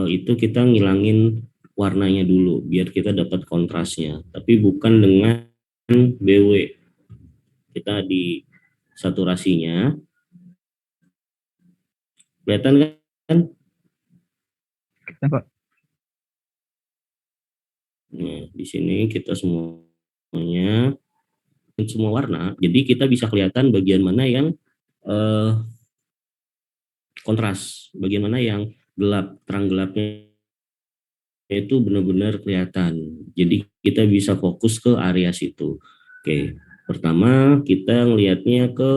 itu kita ngilangin warnanya dulu biar kita dapat kontrasnya, tapi bukan dengan BW. Kita di saturasinya kelihatan kan? Ya, Pak. Nah, di sini kita semuanya semua warna, jadi kita bisa kelihatan bagian mana yang eh, kontras, bagian mana yang gelap, terang gelapnya itu benar-benar kelihatan. Jadi kita bisa fokus ke area situ. Oke, pertama kita ngelihatnya ke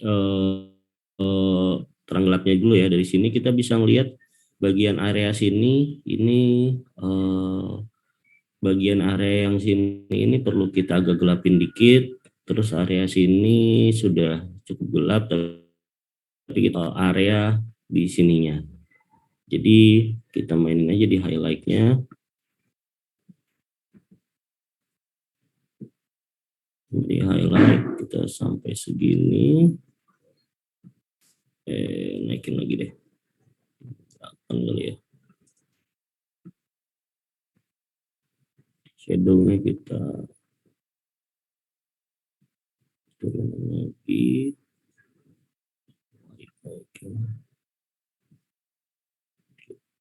eh, terang gelapnya dulu ya. Dari sini kita bisa ngelihat bagian area sini, ini bagian area yang sini ini perlu kita agak gelapin dikit. Terus area sini sudah cukup gelap, tapi kita area di sininya. Jadi kita mainin aja di highlightnya. Di highlight kita sampai segini. Naikin lagi deh. Kali ya. Shadownya kita turun lagi. Oke.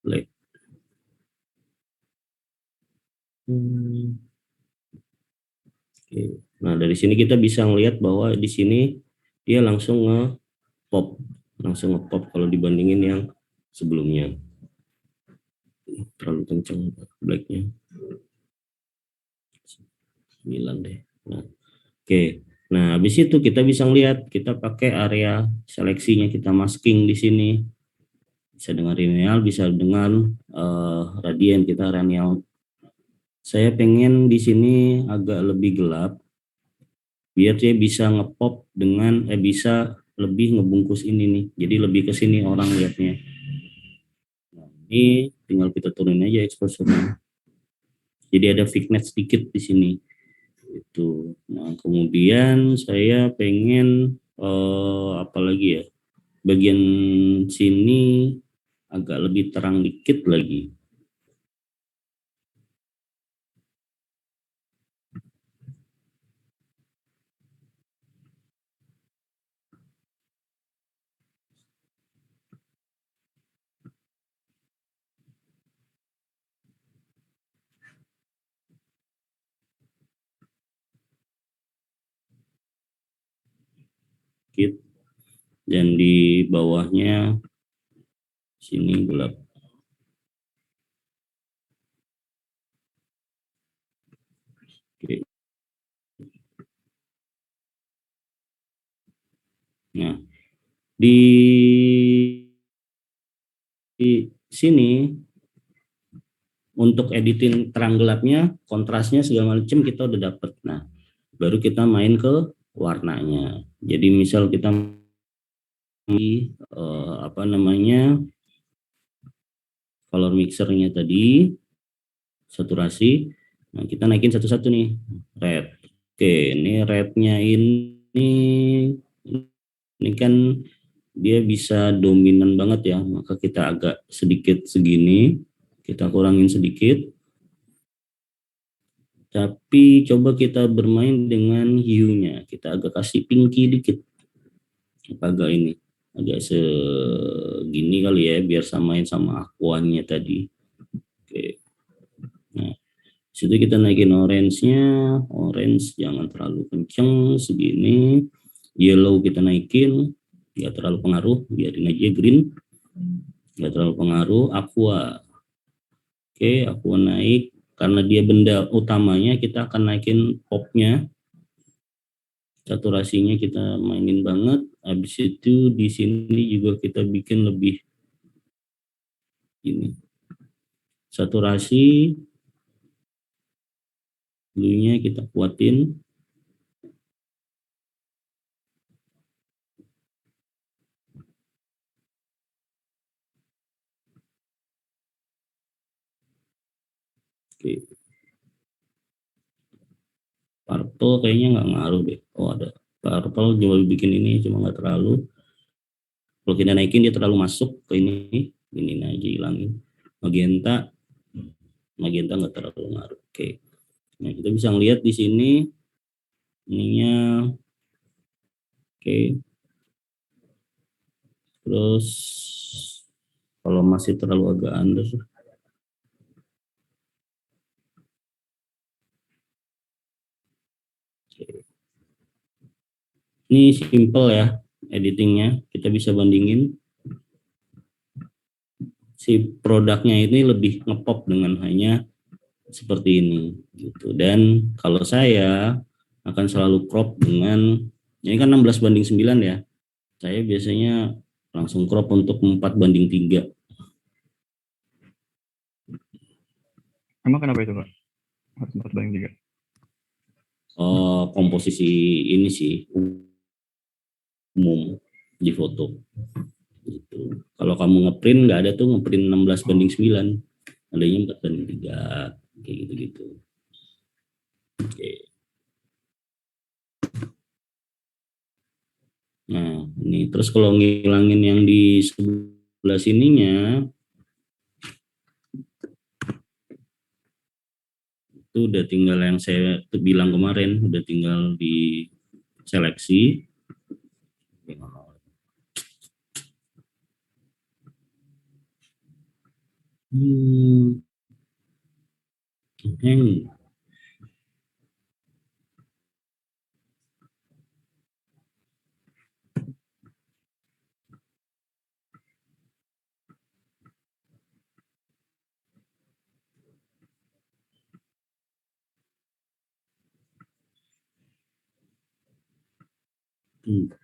Black. Oke. Nah, dari sini kita bisa melihat bahwa di sini dia langsung nge-pop, kalau dibandingin yang sebelumnya. Terlalu kencang blacknya. 9 deh. Nah, oke. Nah, habis itu kita bisa lihat, kita pakai area seleksinya, kita masking di sini. Bisa dengan lineal, bisa dengan radian, kita radial. Saya pengen di sini agak lebih gelap, biar dia bisa ngepop dengan bisa lebih ngebungkus ini nih, jadi lebih ke sini orang lihatnya. Nah, ini tinggal kita turunin aja exposure-nya, jadi ada vignette sedikit di sini itu. Nah, kemudian saya pengen apa lagi ya, bagian sini agak lebih terang dikit lagi. Dikit. Dan di bawahnya sini gelap. Oke. Nah, di sini untuk editing terang gelapnya, kontrasnya segala macam kita udah dapet. Nah, baru kita main ke warnanya. Jadi misal kita apa namanya, color mixernya tadi, saturasi. Nah, kita naikin satu-satu nih, red. Oke, ini rednya ini kan dia bisa dominan banget ya, maka kita agak sedikit segini, kita kurangin sedikit. Tapi coba kita bermain dengan hue-nya, kita agak kasih pinky dikit, agak ini, agak segini kali ya, biar samain sama aquanya tadi. Oke. Nah, situ kita naikin orange-nya, orange jangan terlalu kenceng, segini. Yellow kita naikin, nggak terlalu pengaruh, biarin aja green, nggak terlalu pengaruh. Aqua, oke, aqua naik, karena dia benda utamanya, kita akan naikin popnya, saturasinya kita mainin banget. Habis itu di sini juga kita bikin lebih ini, saturasi blue-nya kita kuatin. Oke. Purple kayaknya nggak ngaruh deh. Oh, ada purple, coba bikin ini, cuma nggak terlalu. Kalau kita naikin dia terlalu masuk ke ini. ini aja hilangin. Magenta nggak terlalu ngaruh. Oke. Nah, kita bisa lihat di sini ininya. Oke. Terus kalau masih terlalu agak under, ini simple ya editingnya, kita bisa bandingin si produknya ini lebih ngepop dengan hanya seperti ini gitu. Dan kalau saya akan selalu crop dengan, ini kan 16:9 ya, saya biasanya langsung crop untuk 4:3. Emang kenapa itu Pak? Harus 4:3. Komposisi ini sih umum di foto gitu. Kalau kamu ngeprint nggak ada tuh ngeprint 16:9, adanya 4:3 kayak gitu-gitu. Oke. Nah, ini terus kalau ngilangin yang di sebelah sininya itu udah tinggal yang saya bilang kemarin, udah tinggal di seleksi. Hang.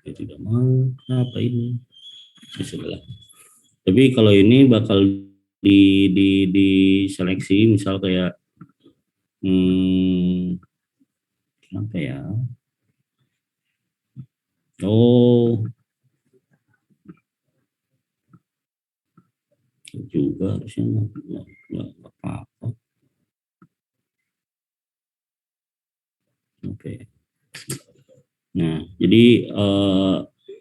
Dia tidak mau apa ini. Sudah. Tapi kalau ini bakal di seleksi misal kayak apa ya? Oh, juga harusnya nggak apa-apa. Oke. Nah, jadi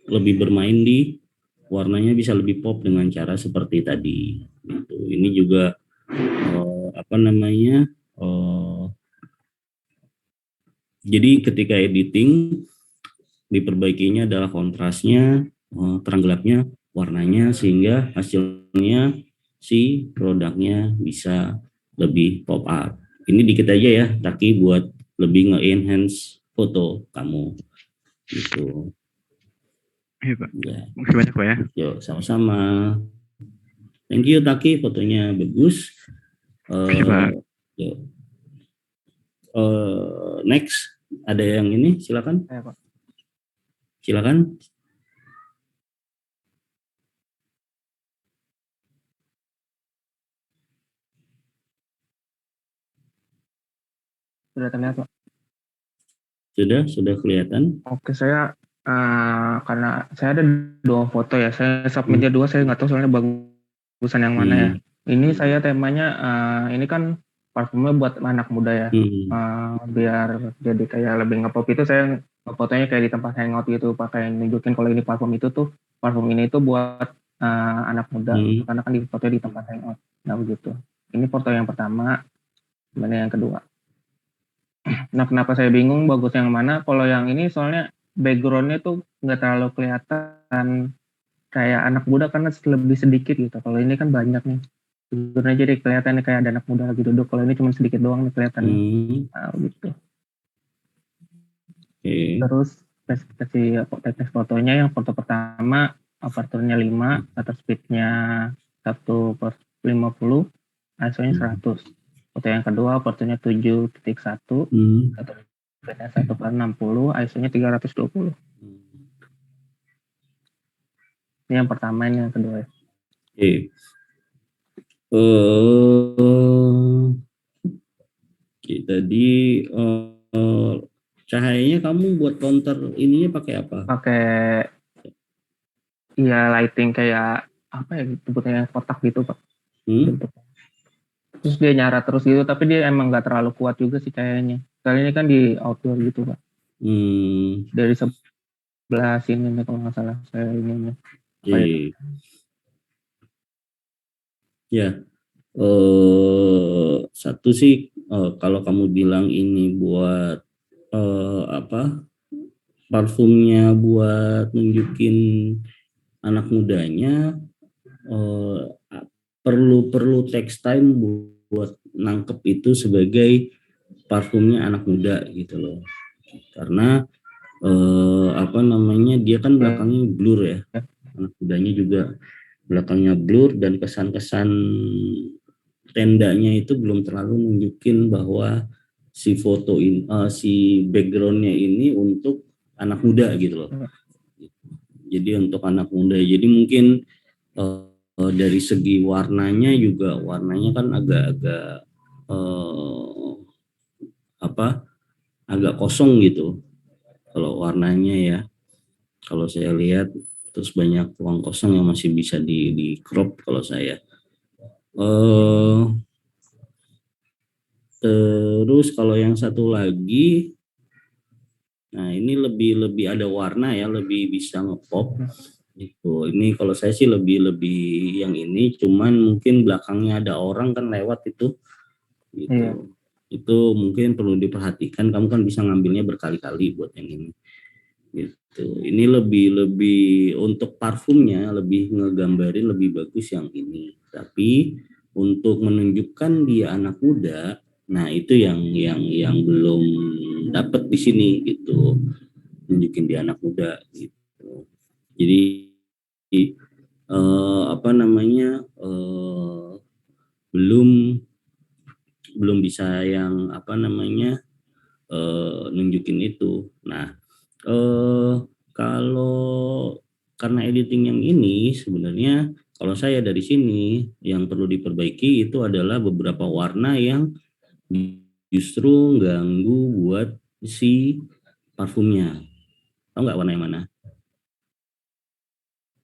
lebih bermain di warnanya bisa lebih pop dengan cara seperti tadi. Gitu. Ini juga apa namanya? Jadi ketika editing diperbaikinya adalah kontrasnya, terang gelapnya, warnanya sehingga hasilnya si produknya bisa lebih pop up. Ini dikit aja ya, Taki, buat lebih nge-enhance foto kamu gitu. Iya Pak. Ya. Makasih banyak Pak ya. Yuk, sama-sama. Thank you Taki, fotonya bagus. Makasih Pak. Yuk. Next, ada yang ini, silakan. Iya Pak. Silakan. Sudah terlihat Pak. Sudah kelihatan. Oke, saya karena saya ada 2 foto ya, saya submitnya 2, saya nggak tahu soalnya bagusan yang mana ya. Ini saya temanya ini kan parfumnya buat anak muda ya. Biar jadi kayak lebih ngepop itu saya fotonya kayak di tempat hangout gitu, pakai nunjukin kalau ini parfum itu tuh parfum ini tuh buat anak muda karena kan di foto di tempat hangout. Nah begitu. Ini foto yang pertama, kemudian yang kedua. Nah, kenapa saya bingung bagus yang mana? Kalau yang ini soalnya backgroundnya tuh nggak terlalu kelihatan kayak anak muda karena lebih sedikit gitu. Kalau ini kan banyak nih. Sebenarnya jadi kelihatannya kayak ada anak muda lagi duduk. Kalau ini cuma sedikit doang nih kelihatannya. Nah, gitu. Terus spesifikasi teknis fotonya, yang foto pertama aperturnya 5, shutter speednya 1/50, ISO-nya 100. Foto yang kedua aperturnya 7.1, shutter speednya 1/60, ISO-nya 320. Ini yang pertama, ini yang kedua ya. Tadi cahayanya kamu buat counter ininya pakai apa? Pakai ya lighting kayak apa ya, sebutnya kotak gitu Pak. Terus dia nyala terus gitu, tapi dia emang nggak terlalu kuat juga sih cahayanya. Kali ini kan di outdoor gitu Pak. Dari sebelah sini nih kalau nggak salah saya ini. Ya, satu sih kalau kamu bilang ini buat apa parfumnya buat nunjukin anak mudanya, eh, perlu perlu text time buat nangkep itu sebagai parfumnya anak muda gitu loh, karena apa namanya dia kan belakangnya blur ya, anak mudanya juga belakangnya blur, dan kesan-kesan tendanya itu belum terlalu nunjukin bahwa si foto ini si backgroundnya ini untuk anak muda gitu loh. Jadi untuk anak muda, jadi mungkin dari segi warnanya juga, warnanya kan agak-agak eh, apa agak kosong gitu kalau warnanya ya, kalau saya lihat, terus banyak ruang kosong yang masih bisa di crop kalau saya. eh Terus kalau yang satu lagi, nah ini lebih lebih ada warna ya, lebih bisa ngepop itu. Ini kalau saya sih lebih lebih yang ini, cuman mungkin belakangnya ada orang kan lewat itu Iya. gitu. Itu mungkin perlu diperhatikan, kamu kan bisa ngambilnya berkali-kali buat yang ini gitu. Ini lebih lebih untuk parfumnya lebih ngegambarin lebih bagus yang ini, tapi untuk menunjukkan dia anak muda, nah itu yang belum dapat di sini gitu, nunjukin dia anak muda gitu. Jadi apa namanya belum belum bisa yang apa namanya nunjukin itu. Nah, eh kalau karena editing yang ini sebenarnya, kalau saya dari sini yang perlu diperbaiki itu adalah beberapa warna yang justru ganggu buat si parfumnya. Tahu nggak warna yang mana?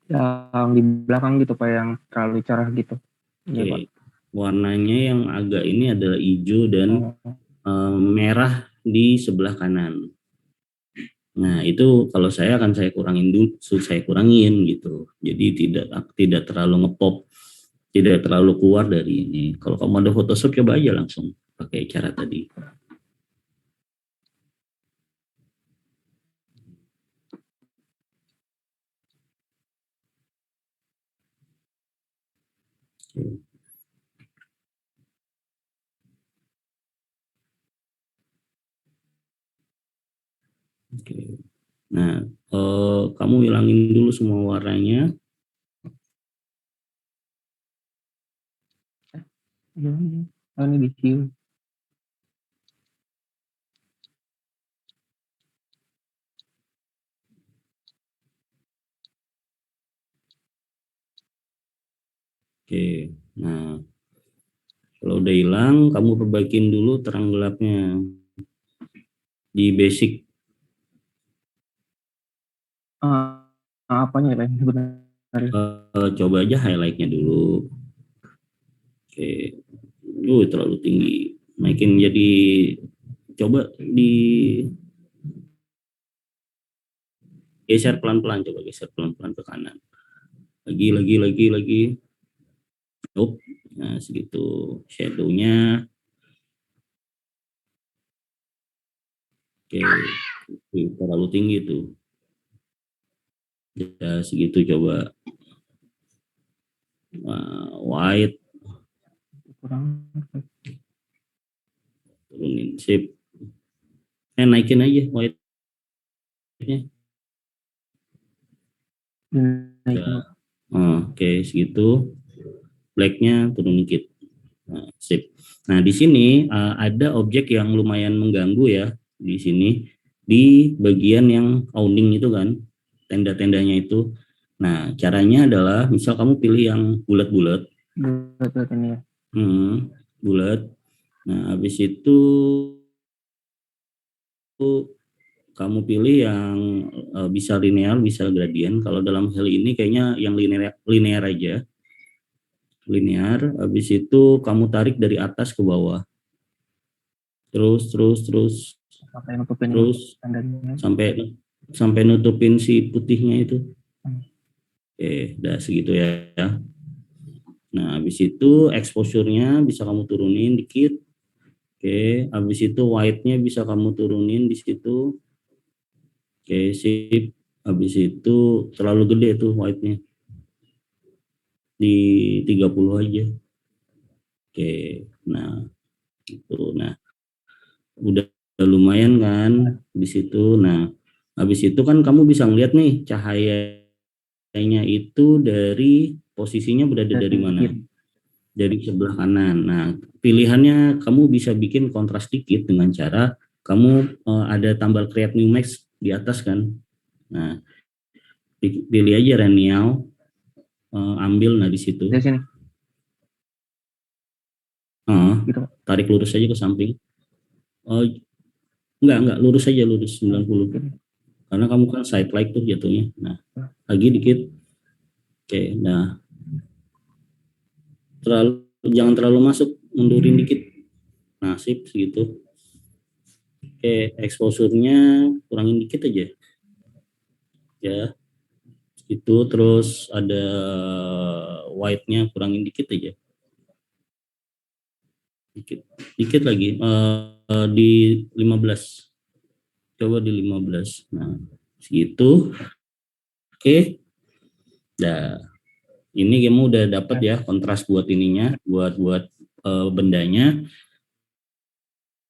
Yang di belakang gitu Pak, yang terlalu cerah gitu. Iya Pak. Oke, warnanya yang agak ini adalah hijau dan Oh, merah di sebelah kanan. Nah, itu kalau saya akan saya kurangin dulu, saya kurangin gitu. Jadi tidak tidak terlalu ngepop, tidak terlalu keluar dari ini. Kalau kamu ada Photoshop, coba aja langsung pakai cara tadi. Oke. Nah, kamu hilangin dulu semua warnanya. iya. Oh, ini di view. Oke. Nah, kalau udah hilang, kamu perbaikin dulu terang gelapnya di basic. Ah, apanya ya Pak yang sebenarnya? Coba aja highlightnya dulu. Oke. Terlalu tinggi. Naikin jadi, coba di geser pelan-pelan, coba geser pelan-pelan ke kanan, lagi. Oh, nah segitu shadownya. Oke, terlalu tinggi tuh ya, segitu coba. White Kurang. turunin, sip, naikin aja white-nya ya. Dinaikin Pak. Oke, segitu, black-nya turun dikit. Nah, sip. Nah, di sini ada objek yang lumayan mengganggu ya di sini, di bagian yang awning itu kan, tenda-tendanya itu. Nah, caranya adalah misal kamu pilih yang bulat-bulat, Buat ini ya. bulat. Nah, habis itu kamu pilih yang bisa linear, bisa gradien. Kalau dalam hal ini kayaknya yang linear aja. Linear, habis itu kamu tarik dari atas ke bawah. Terus, terus, terus, Sampai nutupin terus tandanya. sampai sampai nutupin si putihnya itu. Hmm. Udah segitu ya. Nah, habis itu exposure-nya bisa kamu turunin dikit. Oke, habis itu white-nya bisa kamu turunin di situ. Oke, sip. Habis itu terlalu gede tuh white-nya. Di 30 aja. Oke, nah itu. Nah, udah lumayan kan di situ. Nah, habis itu kan kamu bisa ngeliat nih cahayanya itu dari posisinya berada dari mana? Dari sebelah kanan. Nah, pilihannya kamu bisa bikin kontras dikit dengan cara kamu ada tambal create new max di atas kan. Nah, pilih aja Renial, ambil nah di situ. Di sini. Gitu. Tarik lurus aja ke samping. Enggak, lurus aja, lurus 90. Karena kamu kan side light tuh jatuhnya. Nah, lagi dikit. Oke, nah. Jangan terlalu masuk, mundurin dikit. Nah, sip segitu. Oke, exposure-nya kurangin dikit aja. Ya. Itu terus ada white-nya kurangin dikit aja. Dikit lagi di 15. Coba di 15. Nah, segitu. Oke. Nah, ini kamu udah dapat ya kontras buat ininya, buat bendanya.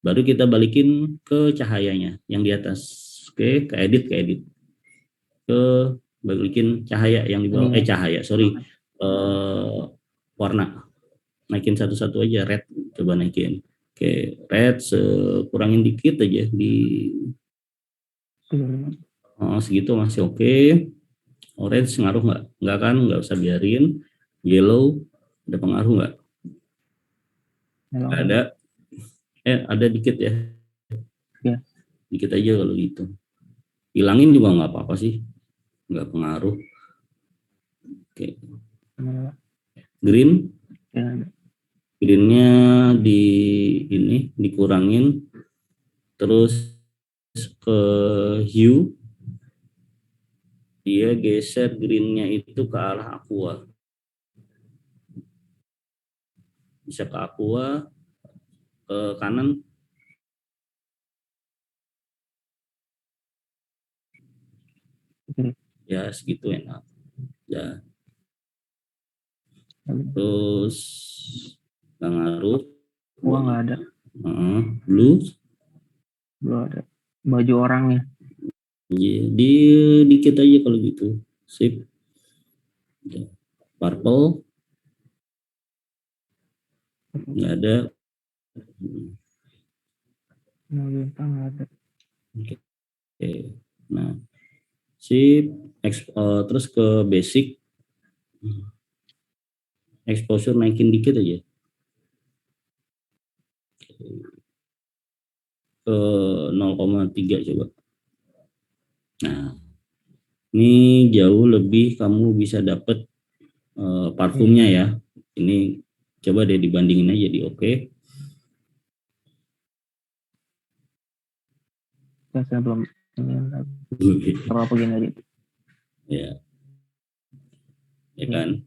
Baru kita balikin ke cahayanya yang di atas. Oke, ke edit. Ke balikin cahaya yang di bawah. Warna. Naikin satu-satu aja, red. Coba naikin. Oke, red kurangin dikit aja di segitu masih oke. Orange ngaruh nggak? Nggak kan, nggak usah biarin. Yellow ada pengaruh nggak? Nggak ada. Ada dikit ya. Ya. Dikit aja kalau gitu. Hilangin juga nggak apa-apa sih, nggak pengaruh. Oke. Green. Ya. Greennya dikurangin. Terus ke hue. Dia geser greennya itu ke arah aqua. Bisa ke aqua, ke kanan. Ya segitu enak. Ya. Terus nggak ngaruh. Nggak ada. Blue ada. Baju orangnya. Di dikit aja kalau gitu. Sip. Purple nggak ada. Nggak ada. Oke. Nah, sip. Terus ke basic. Exposure naikin dikit aja. Ke 0,3 coba. Nah, ini jauh lebih kamu bisa dapat parfumnya ya. Ini coba deh dibandingin aja di oke. Saya belum terlalu begini aja. Ya kan.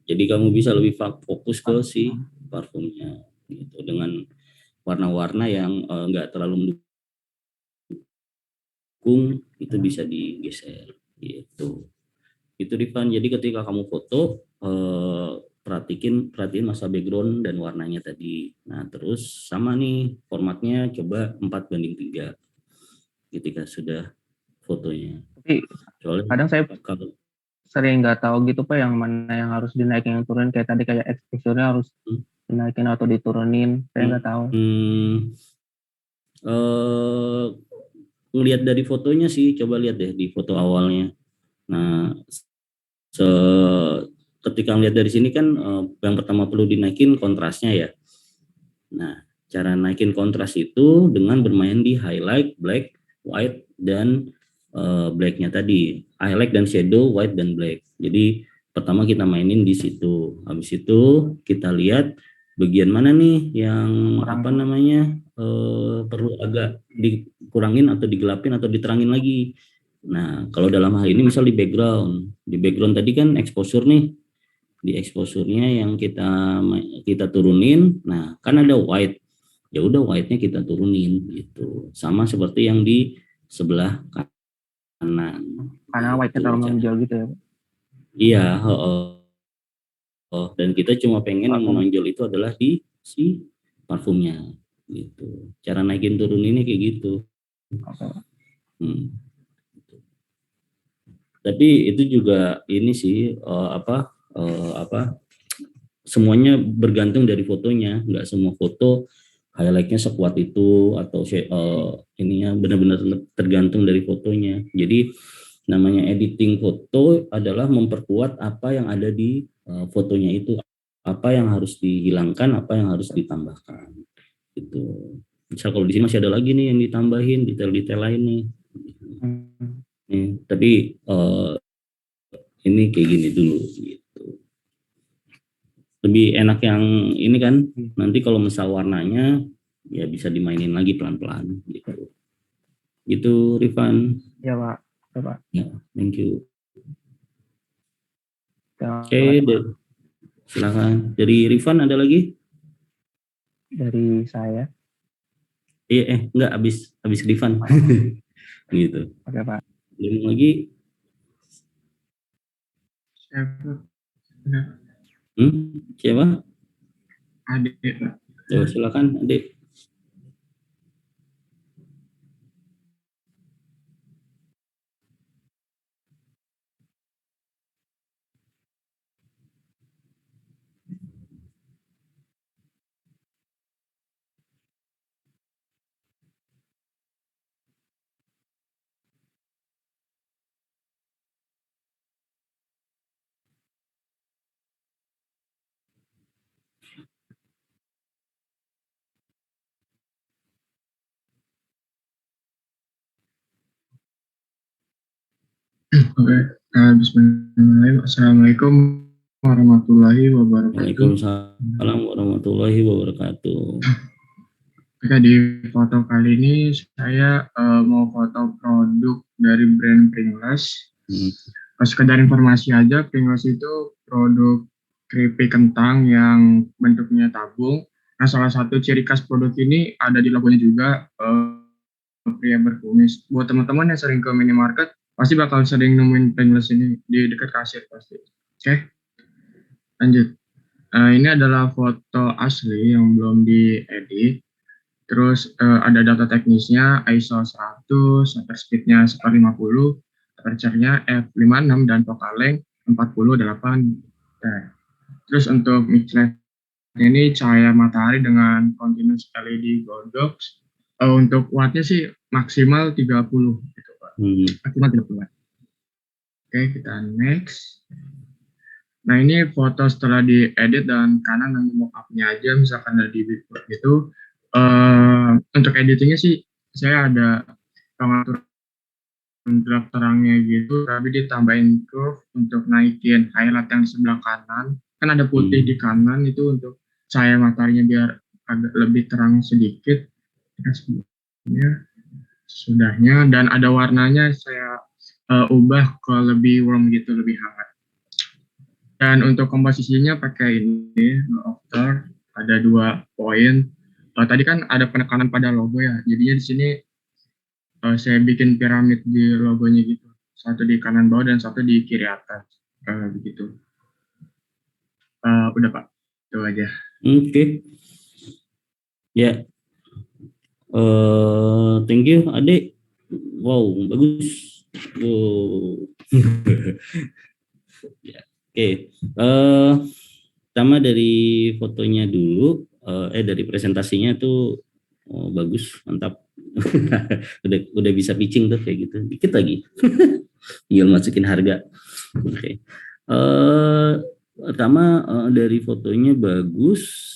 Jadi kamu bisa lebih fokus ke si parfumnya gitu dengan warna-warna yang enggak terlalu mendukung, itu bisa digeser gitu. Itu Rifan. Jadi ketika kamu foto perhatiin masa background dan warnanya tadi. Nah, terus sama nih formatnya coba 4:3 ketika sudah fotonya. Tapi kadang saya sering nggak tahu gitu Pak, yang mana yang harus dinaikin yang turun, kayak tadi kayak exposure-nya harus dinaikin atau diturunin, saya nggak tahu. Ngelihat dari fotonya sih, coba lihat deh di foto awalnya. Nah, ketika ngelihat dari sini kan yang pertama perlu dinaikin kontrasnya ya. Nah, cara naikin kontras itu dengan bermain di highlight, black, white, dan blacknya tadi. Highlight dan shadow, white dan black. Jadi pertama kita mainin di situ. Habis itu kita lihat bagian mana nih yang perlu agak dikurangin atau digelapin atau diterangin lagi. Nah, kalau dalam hal ini misal di background tadi kan exposure nih di exposure-nya yang kita turunin. Nah, kan ada white. Ya udah white-nya kita turunin gitu. Sama seperti yang di sebelah kanan. Karena white-nya Gitu, terlalu menonjol gitu ya. iya, dan kita cuma pengen yang Parfum. menonjol itu adalah di si parfumnya gitu. Cara naikin turuninnya kayak gitu. Oke. Hmm. Tapi itu juga ini sih semuanya bergantung dari fotonya. Nggak semua foto highlightnya sekuat itu atau ininya benar-benar tergantung dari fotonya. Jadi namanya editing foto adalah memperkuat apa yang ada di fotonya itu, apa yang harus dihilangkan, apa yang harus ditambahkan gitu. Misal kalau di sini masih ada lagi nih yang ditambahin detail-detail lain nih. Tapi ini kayak gini dulu gitu. Lebih enak yang ini kan, nanti kalau misal warnanya ya bisa dimainin lagi pelan-pelan gitu. Gitu Rifan. Ya Pak. Ya Pak. Ya, thank you. Oke, silakan. Dari Rifan ada lagi? dari saya. Iya, enggak, habis Rifan. Gitu. Oke Pak. Belum lagi? Siapa? Adik Pak. Coba silakan Adik. Oke, bismillahirrahmanirrahim. Assalamualaikum warahmatullahi wabarakatuh. Waalaikumsalam warahmatullahi wabarakatuh. Oke, di foto kali ini saya mau foto produk dari brand Pringles. Sekedar informasi aja, Pringles itu produk keripik kentang yang bentuknya tabung. Nah, salah satu ciri khas produk ini ada di logonya juga, pria berkumis. Buat teman-teman yang sering ke minimarket, pasti bakal sering nemuin Pringles ini di dekat kasir pasti. Oke, lanjut. Ini adalah foto asli yang belum diedit. Terus ada data teknisnya ISO 100, shutter speed-nya 150, aperture-nya f56 dan focal length 48. Terus untuk mix light ini cahaya matahari dengan continuous LED godox. Untuk wattnya sih maksimal 30 gitu Pak. Maksimal 30 watt. Oke, kita next. Nah, ini foto setelah diedit dan kanan hanya mock-up-nya aja, misalkan ada di Bitboard gitu. Untuk editingnya sih saya ada pengaturan gelap terangnya gitu, tapi ditambahin curve untuk naikin highlight yang di sebelah kanan. Kan ada putih di kanan itu untuk cahaya mataharinya biar agak lebih terang sedikit. Sudahnya, dan ada warnanya saya ubah ke lebih warm gitu, lebih hangat. Dan untuk komposisinya pakai ini after ada 2 poin. Tadi kan ada penekanan pada logo ya, jadinya di sini saya bikin piramid di logonya gitu, satu di kanan bawah dan satu di kiri atas, begitu. Udah Pak, itu aja. Oke. Ya. Thank you Adik. Wow, bagus. Ya. Oke. Pertama dari fotonya dulu, dari presentasinya tuh bagus, mantap. udah bisa pitching tuh kayak gitu. Dikit lagi. Tinggal masukin harga. Oke. Pertama dari fotonya bagus.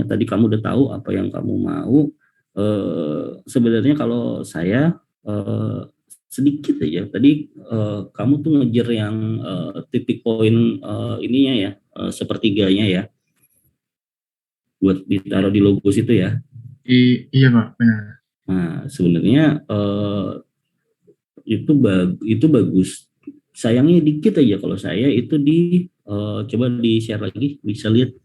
Tadi kamu udah tahu apa yang kamu mau. Sebenarnya kalau saya sedikit aja tadi kamu tuh ngejar yang titik poin ininya ya, sepertiganya ya, buat ditaruh di logo situ ya. Iya Pak, benar. Nah, sebenarnya itu bagus. Sayangnya dikit aja kalau saya itu di coba di share lagi, bisa lihat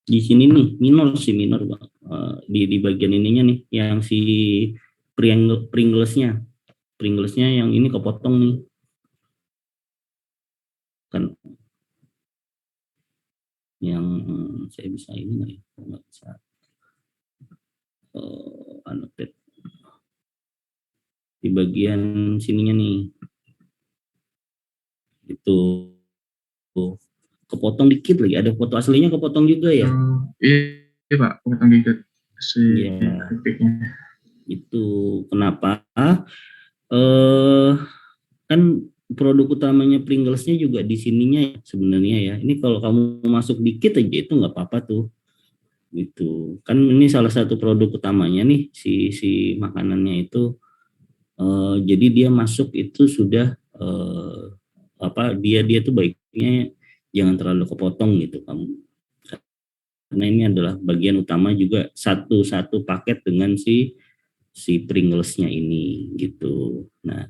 di sini nih, minor Bang. Di bagian ininya nih yang si Pringlesnya yang ini kepotong nih kan, yang saya bisa ini nggak ya, nggak bisa annotate di bagian sininya nih, itu kepotong dikit lagi, ada foto aslinya kepotong juga ya. Iya Pak, potong dikit si Ya, kritiknya. itu kenapa eh kan produk utamanya Pringlesnya juga di sininya ya, sebenarnya ya. Ini kalau kamu masuk dikit aja itu nggak apa-apa tuh. Gitu. Kan ini salah satu produk utamanya nih, si makanannya itu, jadi dia masuk itu sudah apa, dia tuh baiknya jangan terlalu kepotong gitu kamu. Karena ini adalah bagian utama juga, satu paket dengan si Pringlesnya ini gitu. Nah,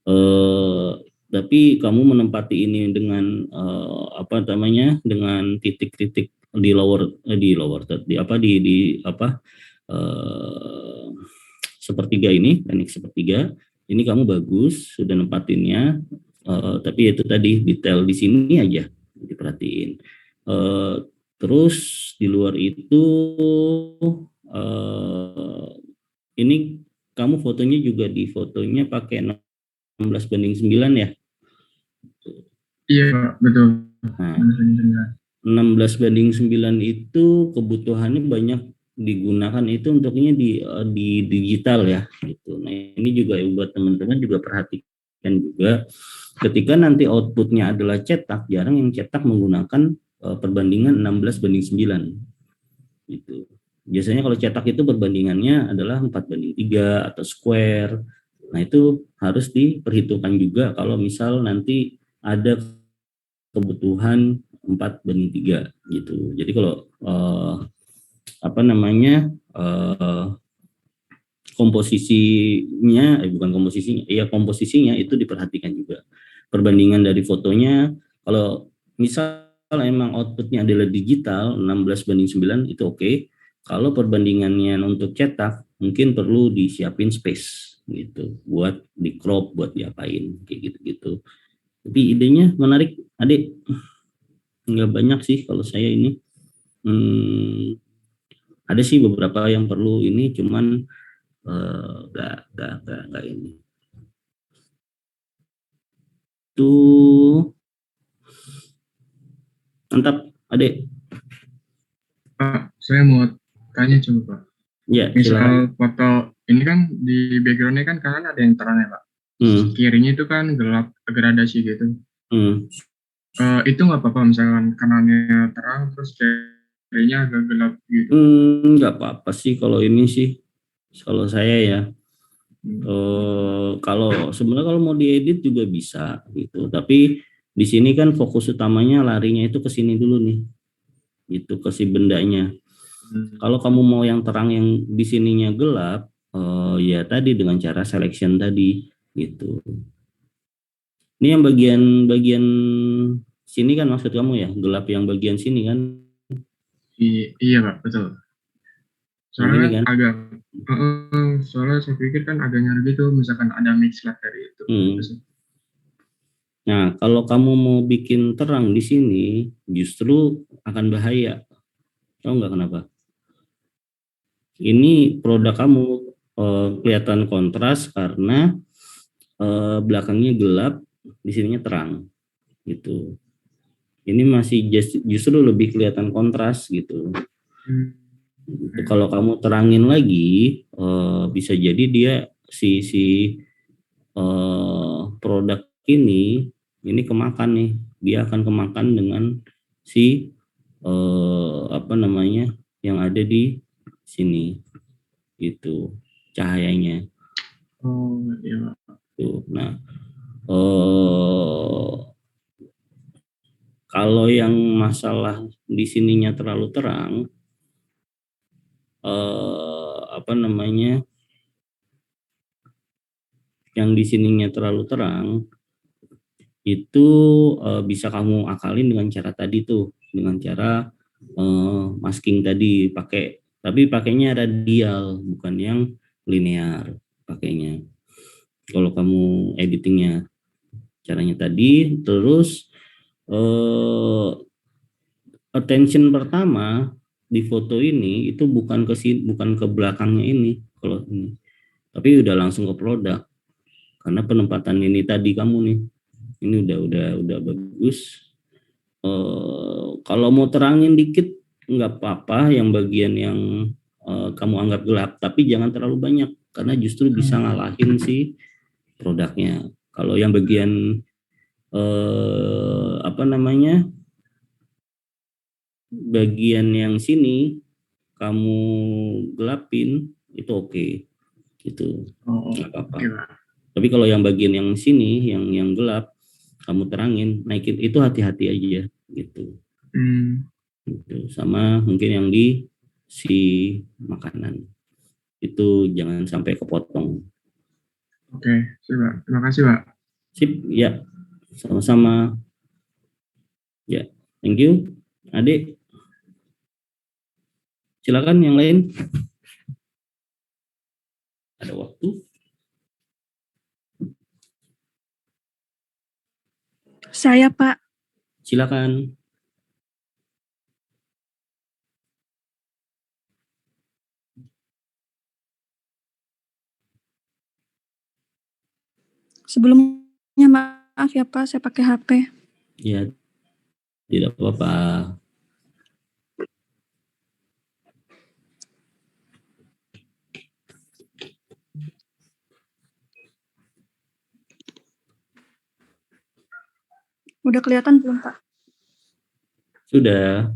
eh, tapi kamu menempati ini dengan apa namanya, dengan titik-titik di apa di apa eh, sepertiga ini, teknik sepertiga ini kamu bagus sudah nempatinnya, tapi itu tadi detail di sini aja diperhatiin. Eh, Terus di luar itu ini kamu fotonya juga, di fotonya pakai 16:9 ya. Iya Pak, betul. Nah, 16:9 itu kebutuhannya banyak digunakan itu untuknya di digital ya gitu. Nah, ini juga buat teman-teman juga perhatikan juga, ketika nanti outputnya adalah cetak, jarang yang cetak menggunakan perbandingan 16:9 gitu. Biasanya kalau cetak itu perbandingannya adalah 4:3 atau square. Nah, itu harus diperhitungkan juga kalau misal nanti ada kebutuhan 4:3 gitu. Jadi kalau apa namanya, bukan komposisinya, iya komposisinya itu diperhatikan juga. Perbandingan dari fotonya, kalau misal emang outputnya adalah digital 16:9 itu oke. Kalau perbandingannya untuk cetak mungkin perlu disiapin space gitu, buat di crop, buat diapain kayak gitu-gitu. Tapi idenya menarik, adik. Nggak banyak sih kalau saya ini. Ada sih beberapa yang perlu ini, cuman nggak ini. Tuh, mantap, adik. Pak, saya mau tanya coba Pak. Ya, silakan. Misal foto ini kan di backgroundnya kan kanan ada yang terang ya Pak. Kirinya itu kan gelap, gradasi gitu. Itu nggak apa-apa misalkan kanannya terang terus kirinya agak gelap gitu. Nggak apa-apa sih kalau ini sih, kalau saya ya. Kalau sebenarnya kalau mau diedit juga bisa gitu, tapi di sini kan fokus utamanya larinya itu ke sini dulu nih, itu ke si bendanya. Kalau kamu mau yang terang, yang di sininya gelap, ya tadi dengan cara selection tadi gitu. Ini yang bagian sini kan maksud kamu ya, gelap yang bagian sini kan? Iya Pak, betul. Soalnya kan agak, soalnya saya pikir kan agak nyari gitu, misalkan ada mix lah dari itu. Nah, kalau kamu mau bikin terang di sini, justru akan bahaya. Tahu nggak kenapa? Ini produk kamu kelihatan kontras karena belakangnya gelap, di sininya terang, gitu. Ini masih justru lebih kelihatan kontras gitu. Kalau kamu terangin lagi, bisa jadi dia si produk ini kemakan nih, dia akan kemakan dengan si apa namanya yang ada di sini itu cahayanya. Oh iya. Tuh. Nah, kalau yang masalah di sininya terlalu terang, yang di sininya terlalu terang, itu bisa kamu akalin dengan cara tadi tuh, dengan cara masking tadi, tapi pakainya radial, bukan yang linear pakainya. Kalau kamu editingnya caranya tadi, terus attention pertama di foto ini itu bukan ke belakangnya ini, kalau ini, tapi udah langsung ke produk, karena penempatan ini tadi kamu nih, ini udah bagus. Kalau mau terangin dikit nggak apa-apa, yang bagian yang kamu anggap gelap, tapi jangan terlalu banyak karena justru bisa ngalahin si produknya. Kalau yang bagian bagian yang sini kamu gelapin itu oke, gitu, nggak apa-apa. Oke, Pak. Tapi kalau yang bagian yang sini yang gelap kamu terangin, naikin itu hati-hati aja gitu. Gitu. Sama mungkin yang di si makanan itu jangan sampai kepotong. Oke, sip, Pak. Terima kasih, Pak. Sip, ya, sama-sama. Ya, thank you. Adik, silakan yang lain. Ada waktu? Saya, Pak. Silakan. Sebelumnya maaf ya Pak, saya pakai HP. Ya, tidak apa-apa. Udah kelihatan belum Pak? Sudah.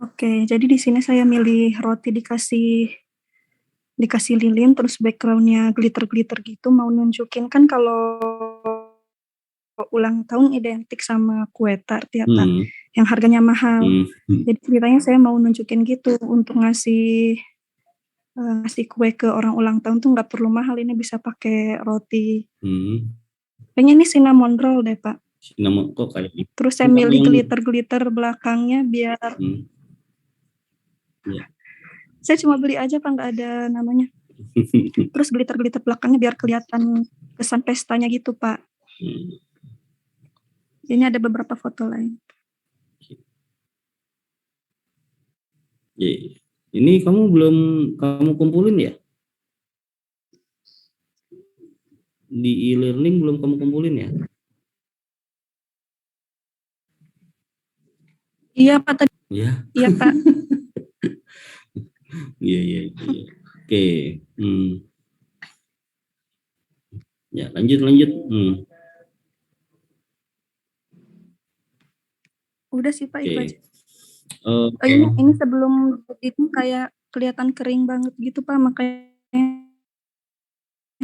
Oke, jadi di sini saya milih roti dikasih lilin, terus backgroundnya glitter-glitter gitu, mau nunjukin kan kalau ulang tahun identik sama kue tart ya Pak, yang harganya mahal. Jadi ceritanya saya mau nunjukin gitu, untuk ngasih kue ke orang ulang tahun tuh nggak perlu mahal, ini bisa pakai roti. Kayaknya ini cinnamon roll deh Pak. Cinnamon kok kayak gitu. Terus saya milih glitter-glitter belakangnya biar ya. Saya cuma beli aja Pak, nggak ada namanya. Terus glitter-glitter belakangnya biar kelihatan kesan pestanya gitu Pak. Ini ada beberapa foto lain. Ini kamu kumpulin ya? Di e-learning belum kamu kumpulin ya? Iya Pak tadi. Ya. Iya Pak. Iya. Oke. Ya, lanjut. Udah sih Pak, itu aja. Okay. Ini sebelum itu kayak kelihatan kering banget gitu Pak, makanya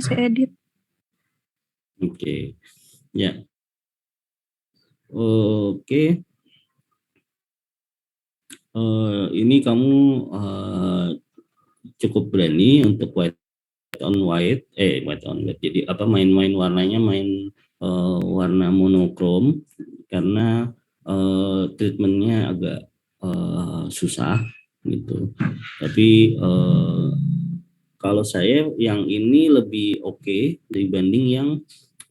saya edit. Oke. Ya. Oke. Ini kamu cukup berani untuk white on white. Jadi main warnanya, warna monokrom, karena treatmentnya agak susah gitu. Tapi kalau saya yang ini lebih oke dibanding yang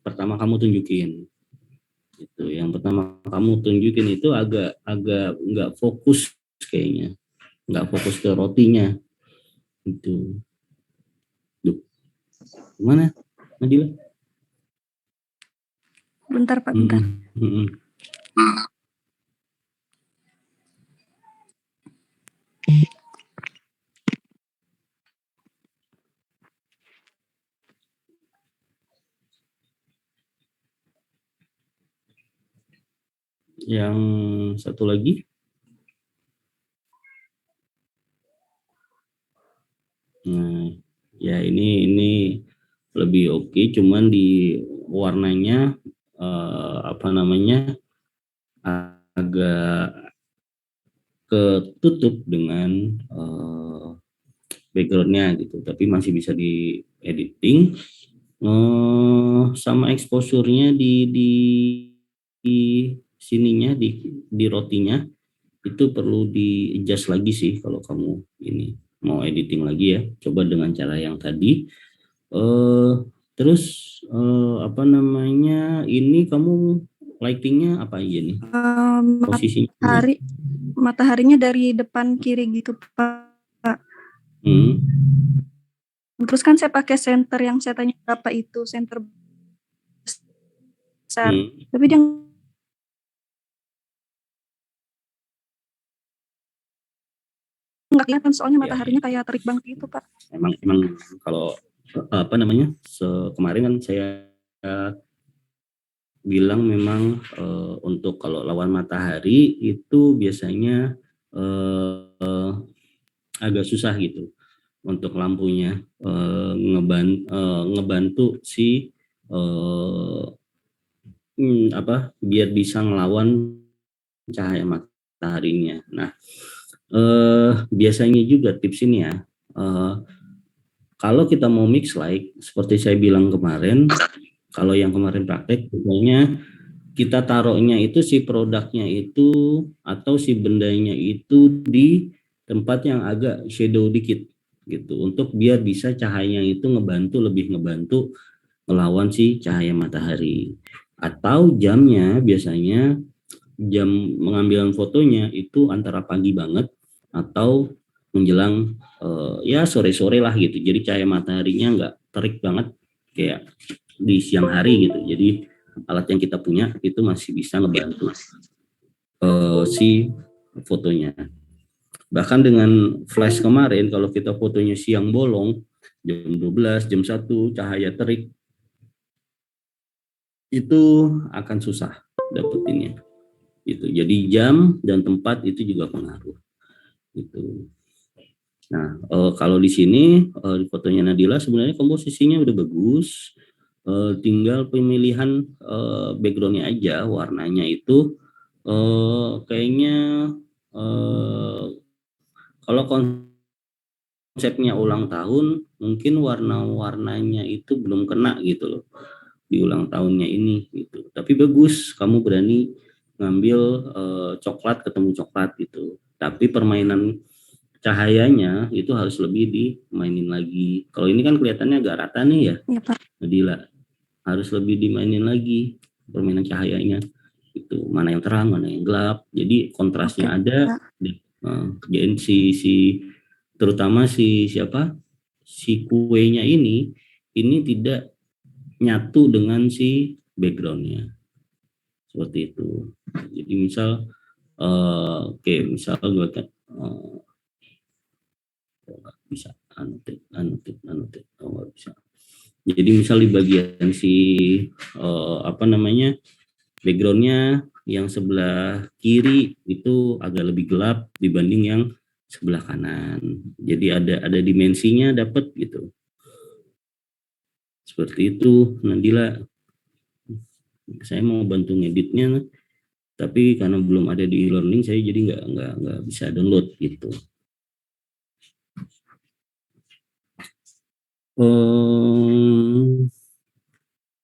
pertama kamu tunjukin. Itu yang pertama kamu tunjukin itu agak nggak fokus kayaknya, nggak fokus ke rotinya. Itu. Duh. Gimana, Nadila? Bentar Pak, bentar. Yang satu lagi. Nah, ya ini lebih oke, cuman di warnanya agak ketutup dengan backgroundnya gitu, tapi masih bisa di editing. Sama exposure-nya di sininya di rotinya itu perlu di adjust lagi sih kalau kamu ini mau editing lagi ya. Coba dengan cara yang tadi. Terus apa namanya, ini kamu lightingnya apa aja nih posisinya? Mataharinya dari depan kiri gitu Pak. Terus kan saya pakai center yang saya tanya berapa itu, center besar. Tapi dia nggak kelihatan soalnya mataharinya kayak terik banget gitu Pak. Emang kalau apa namanya, kemarin kan saya bilang memang untuk kalau lawan matahari itu biasanya agak susah gitu untuk lampunya ngebantu si biar bisa ngelawan cahaya mataharinya. Nah, biasanya juga tips ini ya, kalau kita mau mix light seperti saya bilang kemarin, kalau yang kemarin praktek, pokoknya kita taruhnya itu si produknya itu atau si bendanya itu di tempat yang agak shadow dikit gitu, untuk biar bisa cahayanya itu lebih ngebantu melawan si cahaya matahari. Atau jamnya biasanya jam mengambilan fotonya itu antara pagi banget atau menjelang ya sore-sore lah gitu. Jadi cahaya mataharinya nggak terik banget kayak di siang hari gitu. Jadi alat yang kita punya itu masih bisa ngebantu si fotonya. Bahkan dengan flash kemarin kalau kita fotonya siang bolong, jam 12, jam 1 cahaya terik, itu akan susah dapetinnya. Gitu. Jadi jam dan tempat itu juga pengaruh. Gitu. Nah, kalau di sini di fotonya Nadila sebenarnya komposisinya udah bagus. Tinggal pemilihan backgroundnya aja, warnanya itu kayaknya kalau konsepnya ulang tahun mungkin warna-warnanya itu belum kena gitu loh di ulang tahunnya ini gitu. Tapi bagus kamu berani ngambil coklat ketemu coklat gitu. Tapi permainan cahayanya itu harus lebih dimainin lagi. Kalau ini kan kelihatannya agak rata nih ya, Pak. Nadila. Harus lebih dimainin lagi permainan cahayanya. Itu mana yang terang, mana yang gelap. Jadi kontrasnya ada. Jadi si terutama si kuenya ini tidak nyatu dengan si backgroundnya. Seperti itu. Jadi misal misal gue kan bisa anotit nggak bisa. Jadi misal di bagian si backgroundnya yang sebelah kiri itu agak lebih gelap dibanding yang sebelah kanan. Jadi ada dimensinya dapat gitu. Seperti itu, Nadila. Saya mau bantu ngeditnya, tapi karena belum ada di e-learning saya jadi nggak bisa download gitu.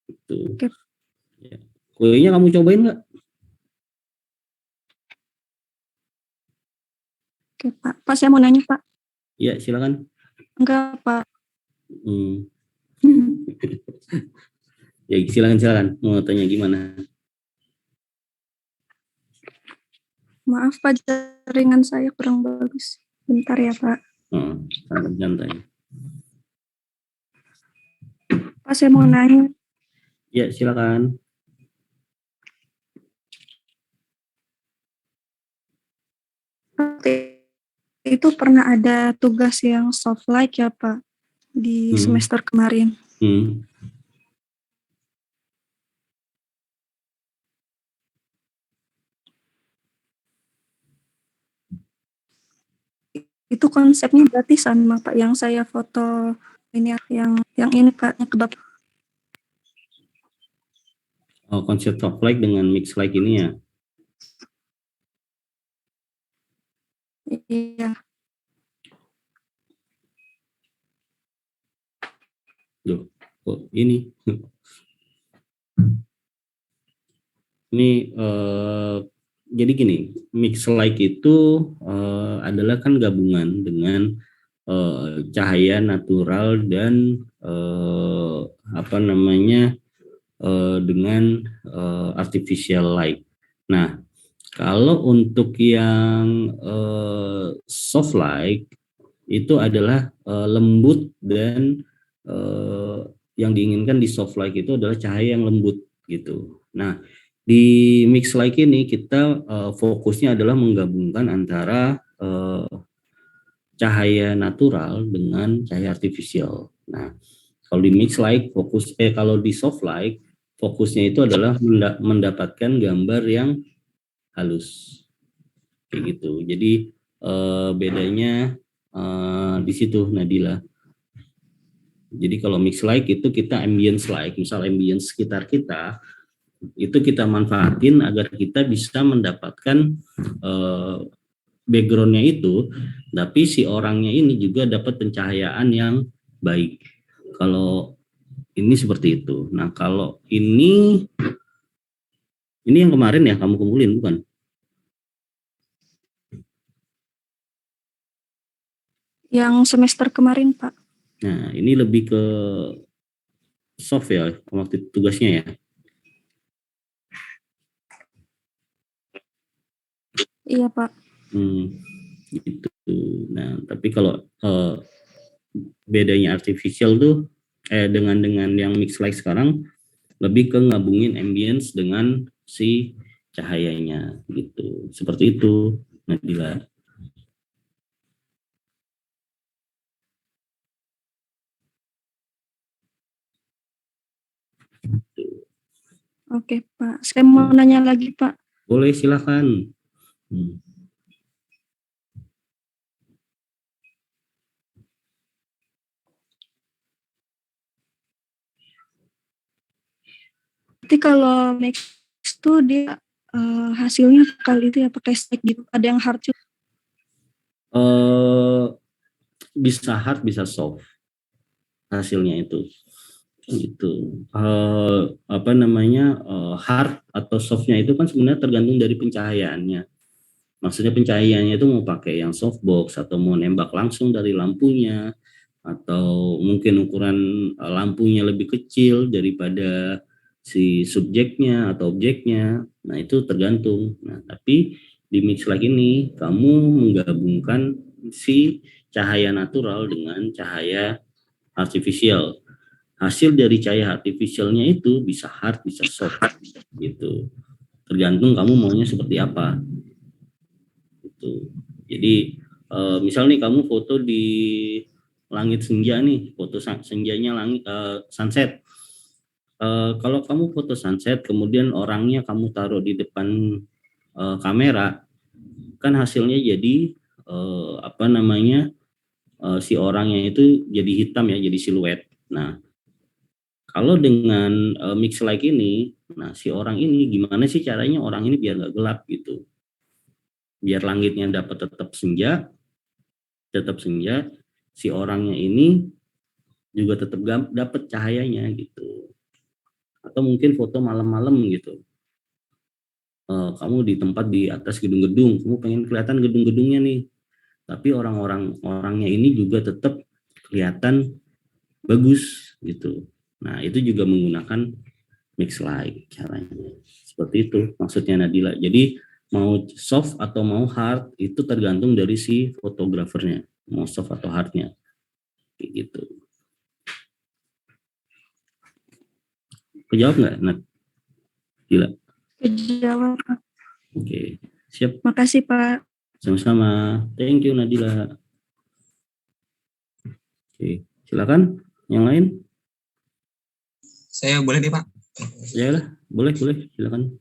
Itu. Ya. Kuenya kamu cobain nggak? Oke Pak. Pak saya mau nanya Pak. Ya silakan. Enggak Pak. Ya silakan. Mau tanya gimana? Maaf Pak, jaringan saya kurang bagus. Bentar ya Pak. Santai. Pak saya mau nanya. Ya silakan. Itu pernah ada tugas yang soft light ya Pak di semester kemarin. Itu konsepnya berarti sama Pak yang saya foto ini yang ini Pak yang kebab. Konsep soft light dengan mix light ini ya. Iya. Loh, kok ini? Ini jadi gini, mix light itu adalah kan gabungan dengan cahaya natural dan apa namanya dengan artificial light. Nah, kalau untuk yang soft light itu adalah lembut dan yang diinginkan di soft light itu adalah cahaya yang lembut gitu. Nah, di mix light ini kita fokusnya adalah menggabungkan antara cahaya natural dengan cahaya artifisial. Nah, kalau di mix light kalau di soft light fokusnya itu adalah mendapatkan gambar yang halus kayak gitu. Jadi bedanya di situ Nadila. Jadi kalau mix light itu kita ambience light, misal ambience sekitar kita itu kita manfaatin agar kita bisa mendapatkan backgroundnya itu, tapi si orangnya ini juga dapat pencahayaan yang baik. Kalau ini seperti itu. Nah kalau ini yang kemarin ya kamu kumpulin bukan? Yang semester kemarin, Pak. Nah ini lebih ke soft ya waktu tugasnya ya. Iya, Pak. Gitu. Nah tapi kalau bedanya artificial tuh dengan yang mix light sekarang lebih ke ngabungin ambience dengan si cahayanya gitu. Seperti itu, Nadila. Oke, Pak. Saya mau nanya lagi, Pak. Boleh silakan. Berarti kalau mix itu dia hasilnya kali itu ya pakai stack gitu. Ada yang hard juga. Bisa hard, bisa soft hasilnya itu. Gitu. Apa namanya hard atau softnya itu kan sebenarnya tergantung dari pencahayaannya. Maksudnya pencahayaannya itu mau pakai yang softbox atau mau nembak langsung dari lampunya atau mungkin ukuran lampunya lebih kecil daripada si subjeknya atau objeknya. Nah, itu tergantung. Nah, tapi di mix light ini kamu menggabungkan si cahaya natural dengan cahaya artifisial. Hasil dari cahaya artifisialnya itu bisa hard, bisa soft gitu. Tergantung kamu maunya seperti apa. Gitu. Jadi misal nih kamu foto di langit senja nih, foto senjanya langit sunset. Kalau kamu foto sunset, kemudian orangnya kamu taruh di depan kamera, kan hasilnya jadi apa namanya si orangnya itu jadi hitam ya, jadi siluet. Nah, kalau dengan mix light ini, nah si orang ini gimana sih caranya orang ini biar nggak gelap gitu, biar langitnya dapat tetap senja, si orangnya ini juga tetap dapat cahayanya gitu. Atau mungkin foto malam-malam gitu. Kamu di tempat di atas gedung-gedung, kamu pengen kelihatan gedung-gedungnya nih. Tapi orangnya ini juga tetap kelihatan bagus gitu. Nah, itu juga menggunakan mix light caranya. Seperti itu maksudnya Nadila. Jadi mau soft atau mau hard itu tergantung dari si fotografernya, mau soft atau hardnya. Kayak gitu. Kejawab nggak, Nat? Gila. Kejawab. Oke, siap. Makasih, Pak. Sama-sama. Thank you, Nadila. Oke, silakan. Yang lain? Saya boleh deh, Pak? Ya lah, boleh, silakan.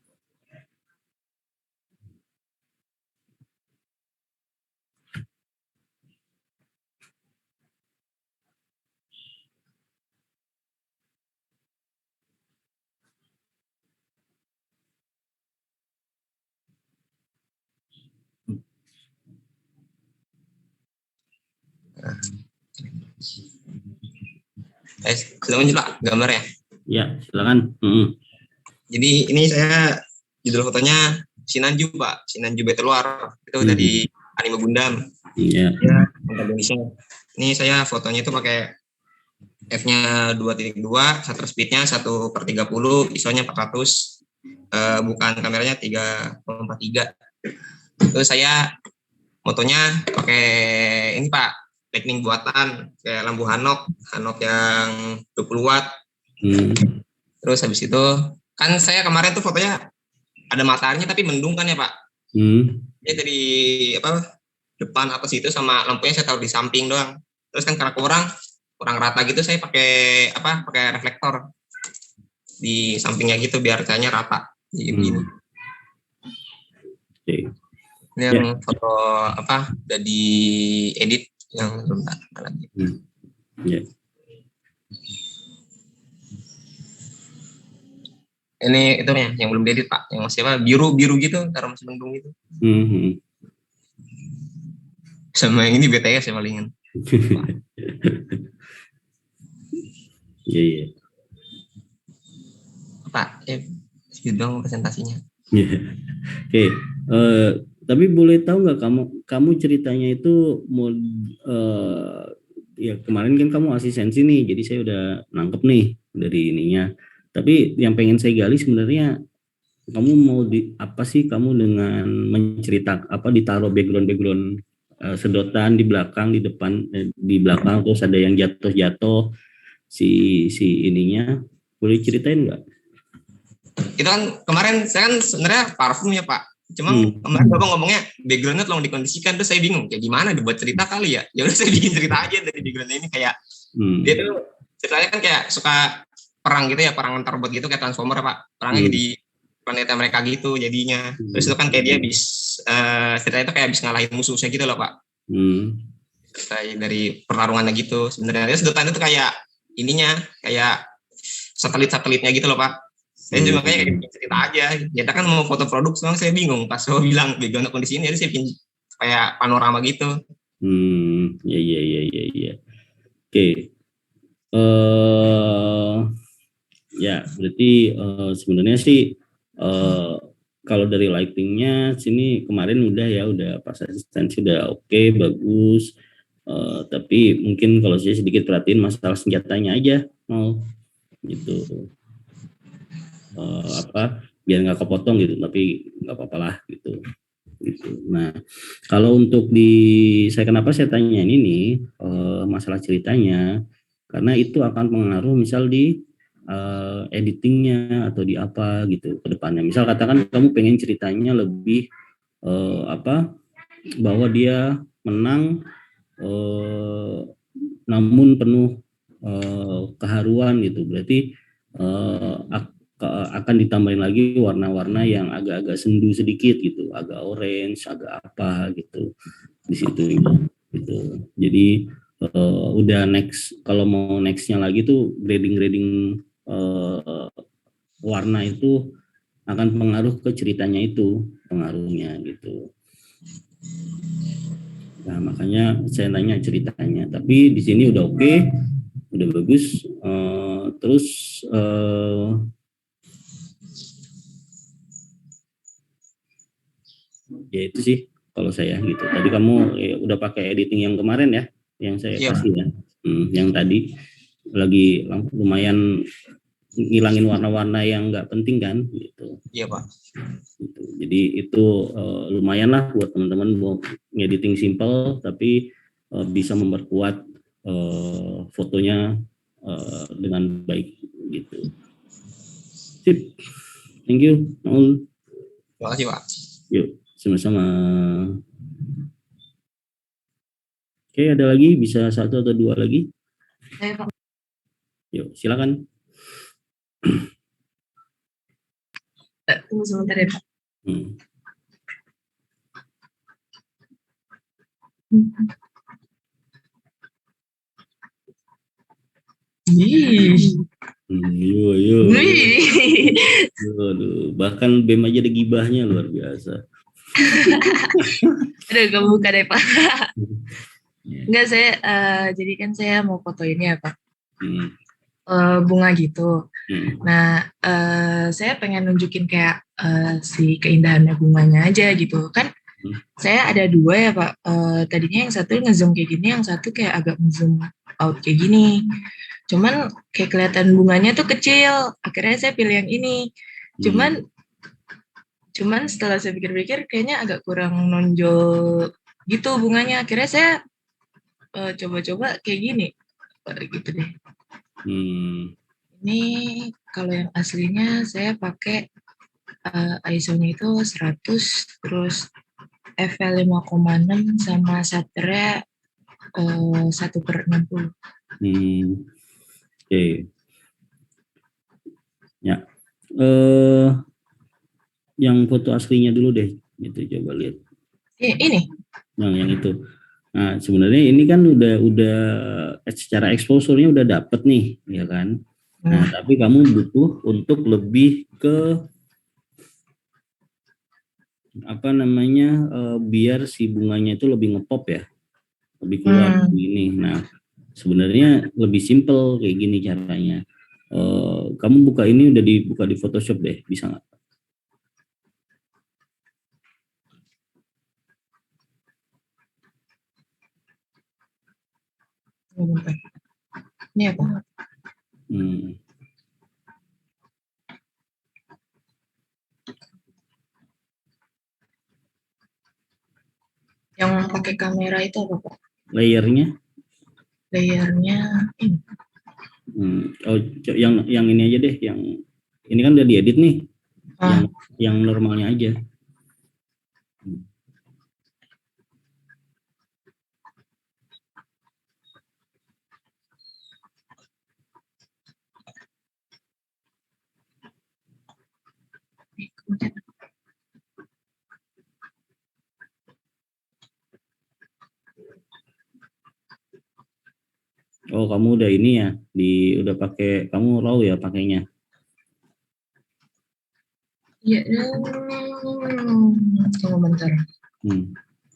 Sudah muncul Pak gambarnya. Ya, silakan. Jadi ini saya judul fotonya Sinanju Pak, Sinanju Battle War itu dari anime Gundam. Iya. Indonesia. Ini saya fotonya itu pakai f-nya 2.2, shutter speed-nya 1/30, ISO-nya 400, bukan kameranya 3,43. Terus saya motonya pakai ini Pak, teknik buatan kayak lampu Hanok yang 20 watt. Terus habis itu kan saya kemarin tuh fotonya ada mataharinya tapi mendung kan ya Pak. Dia dari depan atas itu sama lampunya saya taruh di samping doang. Terus kan karena kurang rata gitu saya pakai reflektor di sampingnya gitu biar cahayanya rata. Ini yang foto udah diedit yang sebentar lagi. Ini itu yang belum diedit Pak, yang masih biru gitu, taruh masih mendung gitu. Sama yang ini BTS ya palingan. Iya. Pak, segitu dong presentasinya. Oke. Tapi boleh tahu nggak kamu ceritanya itu ya kemarin kan kamu asistensi nih, jadi saya udah nangkep nih dari ininya. Tapi yang pengen saya gali sebenarnya kamu mau apa sih kamu dengan menceritakan ditaruh background sedotan di belakang, di depan, di belakang, terus ada yang jatuh si ininya, boleh ceritain nggak? Itu kan kemarin saya kan sebenarnya parfum ya Pak, cuma kemarin Bapak ngomongnya backgroundnya tolong dikondisikan, terus saya bingung kayak gimana dibuat cerita kali ya. Ya udah saya bikin cerita aja dari backgroundnya ini kayak dia tuh ceritanya kan kayak suka perang gitu ya, perang antar bot gitu kayak Transformer Pak, perangnya di planetnya mereka gitu jadinya. Terus itu kan kayak dia ceritanya itu kayak habis ngalahin musuhnya gitu loh Pak. Kayak dari pertarungannya gitu. Sebenarnya sedotan itu kayak ininya kayak satelitnya gitu loh Pak. Saya cuma kayak cerita aja. Kita kan mau foto produk, soalnya saya bingung pas saya bilang background kondisi ini, jadi saya bikin kayak panorama gitu. Iya. Oke. Ya berarti sebenarnya sih kalau dari lightingnya sini kemarin udah pas asistensi udah oke, bagus, tapi mungkin kalau saya sedikit perhatiin masalah senjatanya aja mau gitu, biar nggak kepotong gitu, tapi nggak apa-apa lah gitu. Nah kalau untuk kenapa saya tanya ini masalah ceritanya, karena itu akan pengaruh misal di editingnya atau di apa gitu ke depannya. Misal katakan kamu pengen ceritanya lebih bahwa dia menang namun penuh keharuan gitu, berarti akan ditambahin lagi warna-warna yang agak-agak sendu sedikit gitu, agak orange, agak apa gitu di situ gitu. Jadi udah kalau mau nextnya lagi tuh grading warna itu akan pengaruh ke ceritanya itu, pengaruhnya gitu. Nah makanya saya nanya ceritanya, tapi di sini udah oke, udah bagus. Terus ya itu sih kalau saya gitu. Tadi kamu udah pakai editing yang kemarin ya, yang saya kasih ya, yang tadi lagi lumayan ngilangin warna-warna yang nggak penting kan gitu. Iya Pak. Gitu. Jadi itu lumayan lah buat teman-teman mau ngediting simple tapi bisa memperkuat fotonya dengan baik gitu. Sip. Thank you. Terima kasih Pak. Yuk, sama-sama. Oke, ada lagi? Bisa 1 atau 2 lagi? Yuk, silakan. Tunggu sebentar ya Pak. Aduh, bahkan BEM aja ada gibahnya luar biasa. Aduh, kebuka deh Pak. Ya. Enggak, saya jadi kan saya mau foto ini ya Pak. Hmm. Bunga gitu. Hmm. Nah, saya pengen nunjukin kayak si keindahannya bunganya aja gitu kan. Saya ada dua ya Pak. Tadinya yang satu ngezoom kayak gini, yang satu kayak agak ngezoom out kayak gini. Cuman kayak kelihatan bunganya tuh kecil. Akhirnya saya pilih yang ini. Cuman setelah saya pikir-pikir kayaknya agak kurang nonjol gitu bunganya. Akhirnya saya coba-coba kayak gini. Gitu deh. Ini kalau yang aslinya saya pakai ISO-nya itu 100, terus f/5,6 sama shutternya 1/60. Oke. Ya. Yang foto aslinya dulu deh, itu coba lihat. Ini. Yang itu. Nah, sebenarnya ini kan udah secara exposure-nya udah dapet nih, ya kan? Nah, tapi kamu butuh untuk lebih ke apa namanya, biar si bunganya itu lebih ngepop ya, lebih keluar begini. Nah, sebenarnya lebih simple kayak gini caranya. Kamu buka ini udah dibuka di Photoshop deh, bisa nggak? Ini apa? Yang pakai kamera itu apa Pak? Layernya? Layernya ini. Oh, yang ini aja deh, yang ini kan udah diedit nih. Yang normalnya aja. Oh, kamu udah ini ya, udah pakai, kamu raw ya pakainya? Iya, tunggu bentar.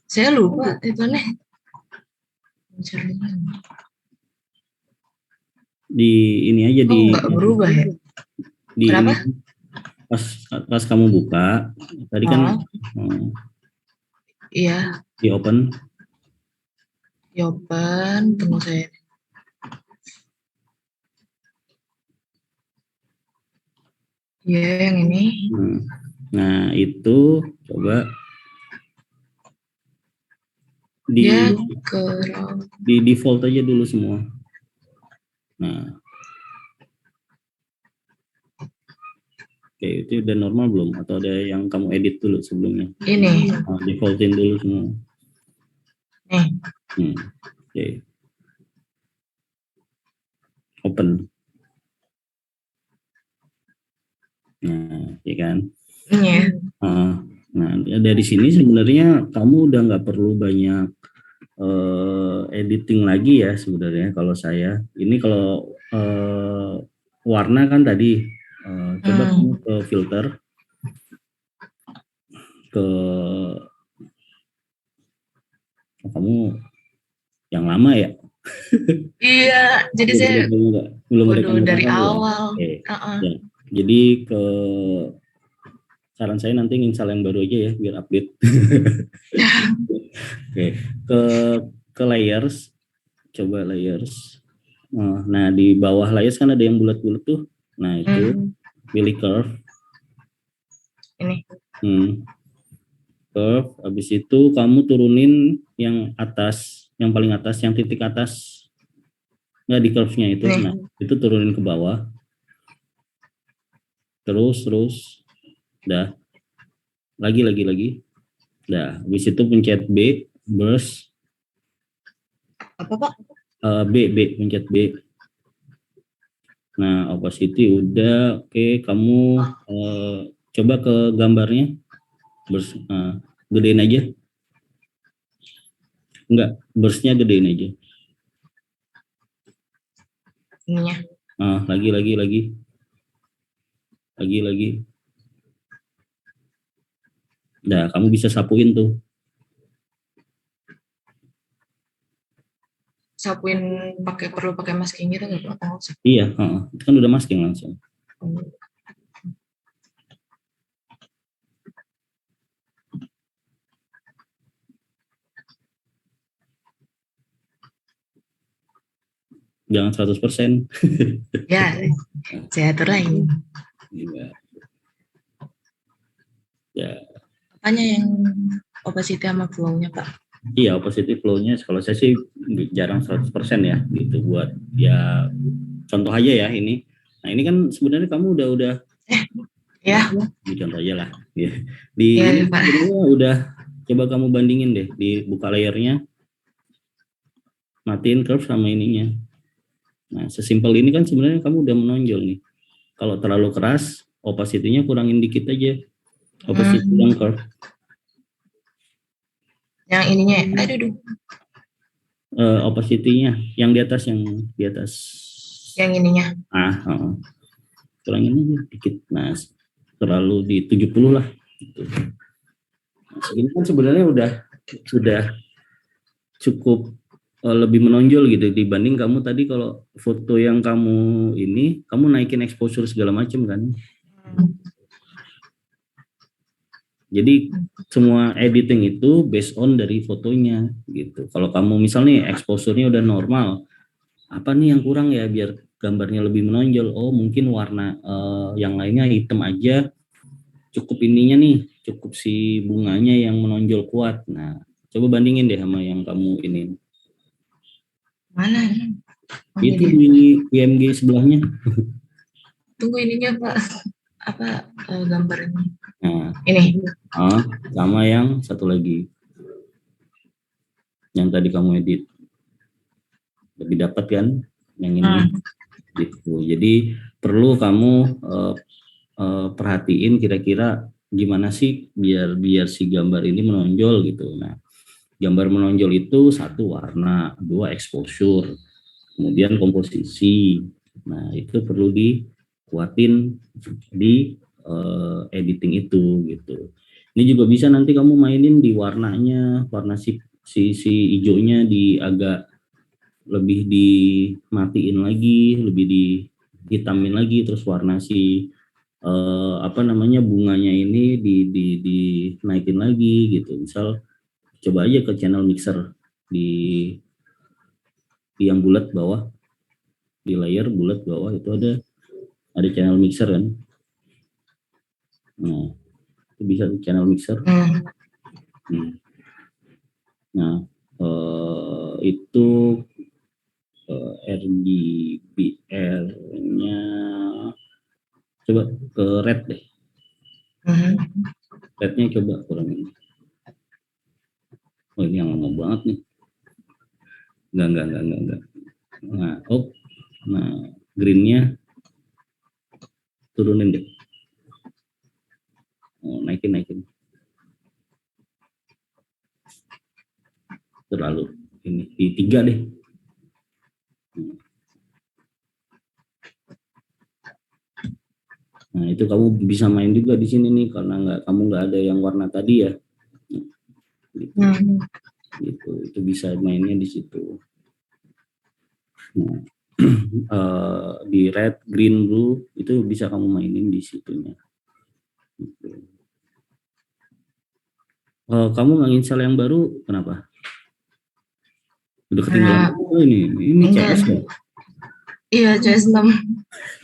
Saya lupa itu nih. Di ini aja nggak berubah ya? Di Kenapa? ini, pas kamu buka tadi kan Iya. Di open. Tunggu saya. Iya, yang ini. Nah, itu coba di default aja dulu semua. Nah, oke, itu udah normal belum? Atau ada yang kamu edit dulu sebelumnya? Ini. Defaultin dulu semua. Oke. Open. Nah, ya kan? Iya. Nah, dari sini sebenarnya kamu udah nggak perlu banyak editing lagi ya sebenarnya. Kalau saya ini kalau warna kan tadi coba kamu ke filter, ke kamu yang lama ya. Iya, jadi saya belum dari awal. Ya. Jadi saran saya nanti install yang baru aja ya biar update. Oke, ke layers, coba layers. Nah, di bawah layers kan ada yang bulat-bulat tuh. Nah, itu pilih curve. Ini. Curve, habis itu kamu turunin yang atas, yang paling atas, yang titik atas. Nggak, di curve-nya itu. Nah, itu turunin ke bawah. Terus. Dah. Lagi. Dah, habis itu pencet B, burst. Apa, Pak? Pencet B. Nah, opacity udah. Oke, kamu coba ke gambarnya. Gedein aja. Enggak, burstnya gedein aja. Ininya. Lagi. Nah, kamu bisa sapuin tuh. sapuin perlu pakai masking gitu nggak Pak? Iya, itu kan udah masking langsung. Jangan 100%. Ya, saya atur lagi. Iya. Ya. Apanya yang opacity sama flow-nya Pak? Iya, opacity flow-nya kalau saya sih jarang 100% ya gitu buat ya contoh aja ya ini. Nah, ini kan sebenarnya kamu udah Ya. Di contoh aja lah. Ya. Di Ya, ini Pak. sebenarnya udah coba kamu bandingin deh, dibuka layarnya. Matiin curve sama ininya. Nah, sesimpel ini kan sebenarnya kamu udah menonjol nih. Kalau terlalu keras, opacity-nya kurangin dikit aja. Opacity yang curve. Yang ininya, aduh. Opacity-nya yang di atas. Yang ininya. Kurangin aja dikit. Nah, terlalu di 70 lah. Gitu. Nah, segini kan sebenarnya sudah cukup lebih menonjol gitu dibanding kamu tadi kalau foto yang kamu naikin exposure segala macam kan. Jadi semua editing itu based on dari fotonya gitu. Kalau kamu misalnya exposure-nya udah normal, apa nih yang kurang ya biar gambarnya lebih menonjol? Oh mungkin warna yang lainnya hitam aja, cukup ininya nih, cukup si bunganya yang menonjol kuat. Nah, coba bandingin deh sama yang kamu ini. Mana? Itu di IMG sebelahnya. Tunggu ininya Pak. Apa gambarnya? Nah, ini. Sama yang satu lagi. Yang tadi kamu edit. Lebih dapat kan yang ini. Gitu. Jadi perlu kamu perhatiin kira-kira gimana sih biar si gambar ini menonjol gitu. Nah, gambar menonjol itu satu warna, dua exposure, kemudian komposisi. Nah, itu perlu dikuatin di editing itu gitu. Ini juga bisa nanti kamu mainin di warnanya, warna si hijaunya di agak lebih dimatiin lagi, lebih dihitamin lagi, terus warna si bunganya ini dinaikin lagi gitu. Misal coba aja ke channel mixer di yang bulat bawah, di layer bulat bawah itu ada channel mixer kan. Nah, itu bisa channel mixer. Nah, itu RGBR-nya coba ke red deh. Rednya coba kurangin. Oh ini yang lama banget nih. Enggak. Nah, greennya turunin deh. Oh, naikin. Terlalu ini di 3 deh. Nah, itu kamu bisa main juga di sini nih karena kamu nggak ada yang warna tadi ya. Gitu. Itu bisa mainnya di situ. Nah, di red, green, blue itu bisa kamu mainin di situnya. Gitu. Kamu nggak install yang baru kenapa? Udah ketinggalan ini CS ya? Iya CS6.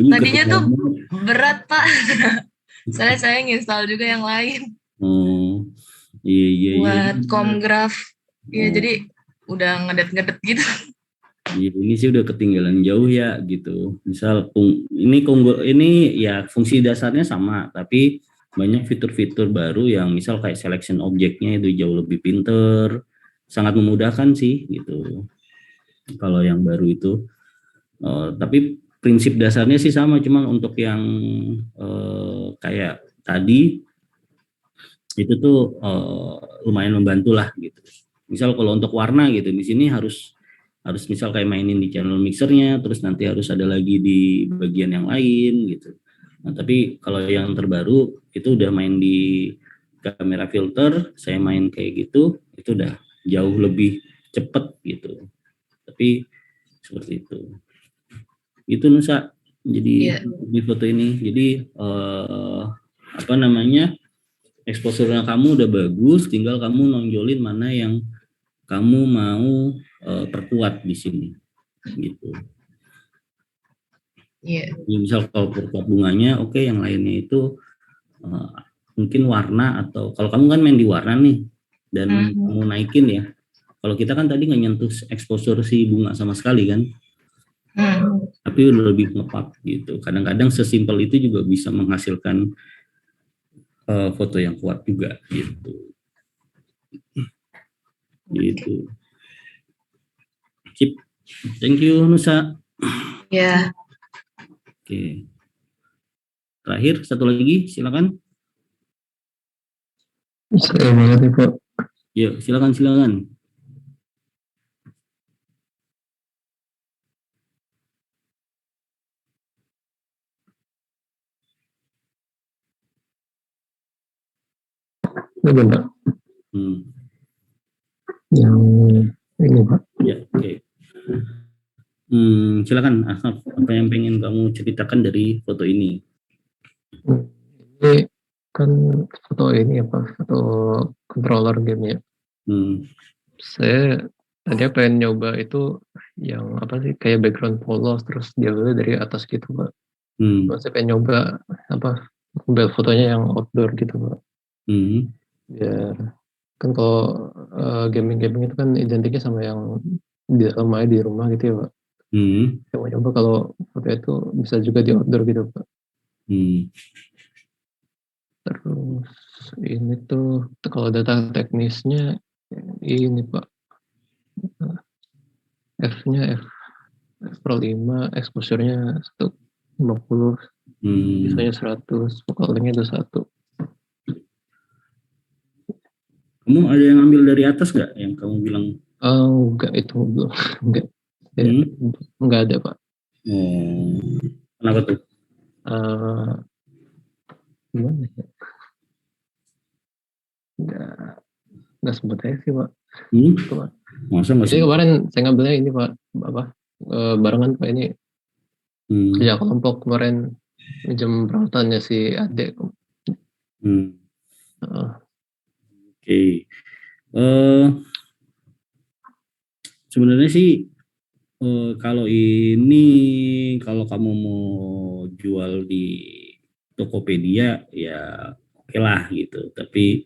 Tadinya tuh banget. berat Pak. Soalnya saya nginstal juga yang lain. Oh iya. Buat Comgraph. Iya jadi udah ngedet gitu. Iya, ini sih udah ketinggalan jauh ya gitu. Misal ini ya fungsi dasarnya sama, tapi banyak fitur-fitur baru yang misal kayak selection objeknya itu jauh lebih pinter, sangat memudahkan sih gitu. Kalau yang baru itu, tapi prinsip dasarnya sih sama, cuman untuk yang kayak tadi itu tuh lumayan membantu lah gitu. Misal kalau untuk warna gitu, di sini harus misal kayak mainin di channel mixernya, terus nanti harus ada lagi di bagian yang lain gitu. Nah, tapi kalau yang terbaru itu udah main di kamera filter, saya main kayak gitu, itu udah jauh lebih cepet gitu. tapi seperti itu. Itu Nusa. Jadi di foto ini, jadi apa namanya, exposure-nya kamu udah bagus, tinggal kamu nonjolin mana yang kamu mau perkuat di sini, gitu. Iya. Misal kalau perkuat bunganya, oke, yang lainnya itu mungkin warna, atau kalau kamu kan main di warna nih dan kamu naikin ya. Kalau kita kan tadi nggak nyentuh exposure si bunga sama sekali kan, tapi udah lebih ngepak gitu. Kadang-kadang sesimpel itu juga bisa menghasilkan foto yang kuat juga gitu. Gitu. Sip. Thank you Nusa. Ya. Oke. Terakhir satu lagi, silakan. Saya banget nih Pak. Ya, silakan. Benar. Yang ini Pak. Ya, oke. Silakan Asaf, apa yang pengen kamu ceritakan dari foto ini? Ini kan foto ini apa? Foto controller game ya. Saya tadi pengen nyoba itu yang apa sih, kayak background polos terus diambil dari atas gitu Pak. Saya pengen nyoba apa, ambil fotonya yang outdoor gitu Pak. Biar kan kalau gaming itu kan identiknya sama yang di rumah gitu ya Pak. Saya mau coba kalau foto itu bisa juga di outdoor gitu Pak. Terus ini tuh kalau data teknisnya ini Pak, F-nya F Pro 5, exposure-nya 150, ISO-nya 100, focal length-nya 21. Kamu ada yang ambil dari atas nggak yang kamu bilang? Enggak, itu belum. Enggak ada Pak. Kenapa tuh? Gimana ya? Enggak sempat aja sih Pak. Masa nggak Jadi kemarin saya ngambilnya ini Pak, apa, barengan Pak, ini kerja kelompok kemarin, minjem perawatannya si adek. Oke. Sebenarnya sih kalau ini, kalau kamu mau jual di Tokopedia ya oke lah gitu, tapi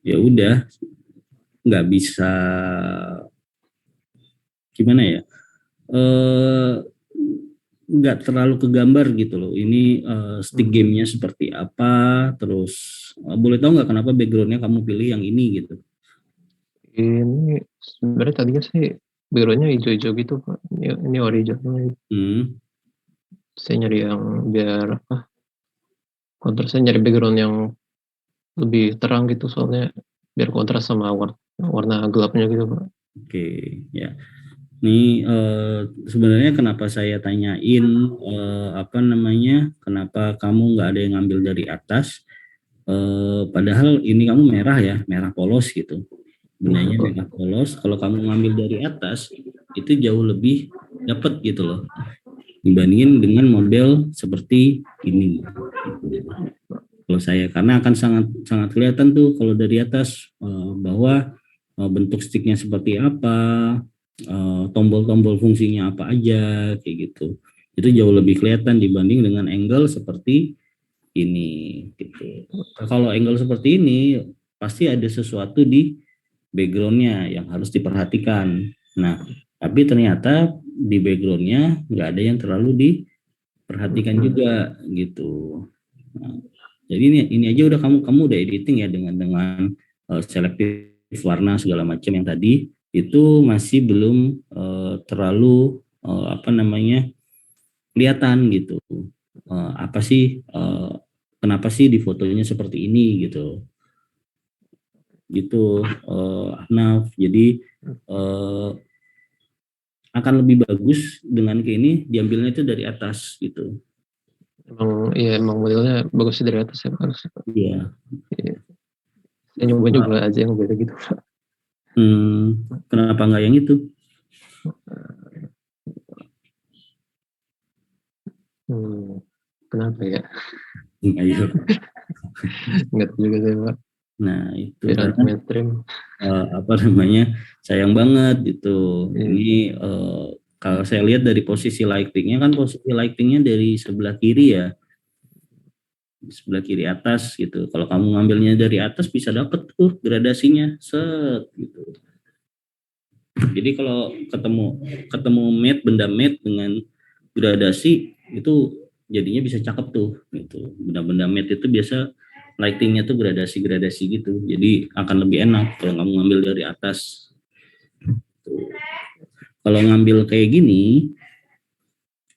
ya udah, nggak bisa, gimana ya, nggak terlalu kegambar gitu loh. Ini stick gamenya seperti apa, terus boleh tahu nggak kenapa backgroundnya kamu pilih yang ini gitu? Ini sebenarnya tadinya sih backgroundnya hijau-hijau gitu Pak. Ini original. Saya nyari yang biar apa, kontras, saya nyari background yang lebih terang gitu, soalnya biar kontras sama warna gelapnya gitu Pak. Oke, ya. Ini sebenarnya kenapa saya tanyain apa namanya, kenapa kamu nggak ada yang ngambil dari atas, padahal ini kamu merah ya, merah polos gitu, benangnya merah polos. Kalau kamu ngambil dari atas itu jauh lebih dapat gitu loh, dibandingin dengan model seperti ini. Kalau saya, karena akan sangat kelihatan tuh kalau dari atas bahwa bentuk sticknya seperti apa, tombol-tombol fungsinya apa aja, kayak gitu. Itu jauh lebih kelihatan dibanding dengan angle seperti ini gitu. Kalau angle seperti ini pasti ada sesuatu di backgroundnya yang harus diperhatikan. Nah, tapi ternyata di backgroundnya nggak ada yang terlalu diperhatikan juga gitu. Nah, jadi ini aja udah kamu udah editing ya dengan selektif warna segala macam yang tadi, itu masih belum terlalu apa namanya, kelihatan gitu. Apa sih, kenapa sih di fotonya seperti ini gitu. Gitu Ahnaf. Jadi akan lebih bagus dengan kayak ini diambilnya itu dari atas gitu. Emang modelnya bagus dari atas ya harus. Iya. Saya nyoba aja yang beda gitu Pak. Kenapa nggak yang itu? Kenapa ya? Ayo. Nggak tahu juga saya Pak. Nah itu Piranti kan mainstream. apa namanya, sayang banget gitu. Iya. Ini kalau saya lihat dari posisi lightingnya kan, posisi lightingnya dari sebelah kiri ya, sebelah kiri atas gitu. Kalau kamu ngambilnya dari atas bisa dapet tuh gradasinya set gitu. Jadi kalau ketemu benda matte dengan gradasi itu jadinya bisa cakep tuh gitu. Benda-benda matte itu biasa lightingnya tuh gradasi-gradasi gitu. Jadi akan lebih enak kalau kamu ngambil dari atas. Tuh. Kalau ngambil kayak gini,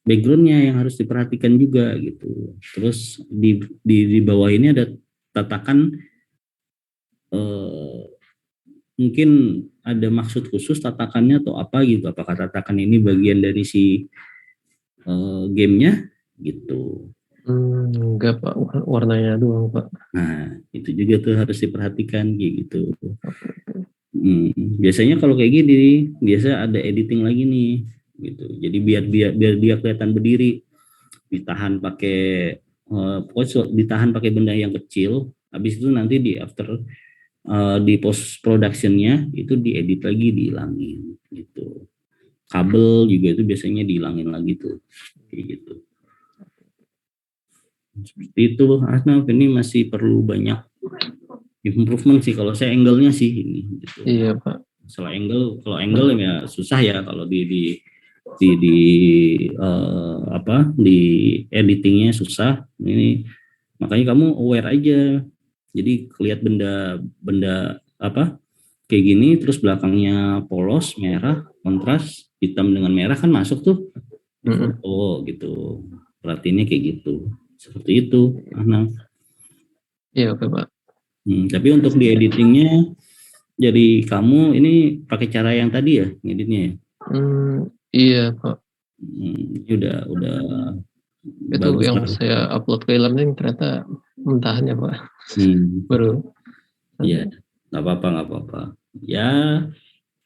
backgroundnya yang harus diperhatikan juga gitu. Terus di bawah ini ada tatakan, mungkin ada maksud khusus tatakannya atau apa gitu. Apakah tatakan ini bagian dari si gamenya gitu. Enggak Pak, warnanya doang Pak. Nah itu juga tuh harus diperhatikan gitu. Biasanya kalau kayak gini biasa ada editing lagi nih gitu. Jadi biar dia kelihatan berdiri, ditahan pakai pokoknya ditahan pakai benda yang kecil. Habis itu nanti di di post productionnya itu diedit lagi, dihilangin gitu. Kabel juga itu biasanya dihilangin lagi tuh kayak gitu. Seperti itu, Asnaf, ini masih perlu banyak improvement sih kalau saya angle-nya sih ini gitu. Iya Pak. Kalau angle ya susah ya kalau di di editingnya susah. Ini makanya kamu aware aja. Jadi kelihat benda apa kayak gini, terus belakangnya polos merah, kontras hitam dengan merah kan masuk tuh di foto gitu. Perhatiinnya kayak gitu. Seperti itu. Nah. Iya oke Pak. Tapi untuk di editingnya, jadi kamu ini pakai cara yang tadi ya ngeditnya ya? Iya Pak. Udah Itu bagus yang lah. saya upload ke e-learning ternyata mentahan ya Pak. Baru. Iya, nggak apa-apa. Ya,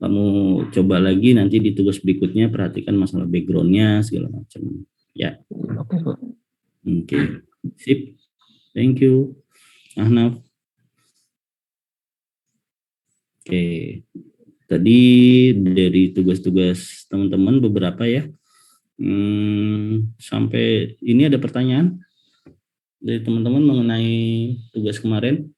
kamu coba lagi nanti di tugas berikutnya, perhatikan masalah backgroundnya segala macam. Ya. Oke Pak. Oke, sip. Thank you, Ahnaf. Oke, tadi dari tugas-tugas teman-teman beberapa ya. Sampai ini ada pertanyaan dari teman-teman mengenai tugas kemarin.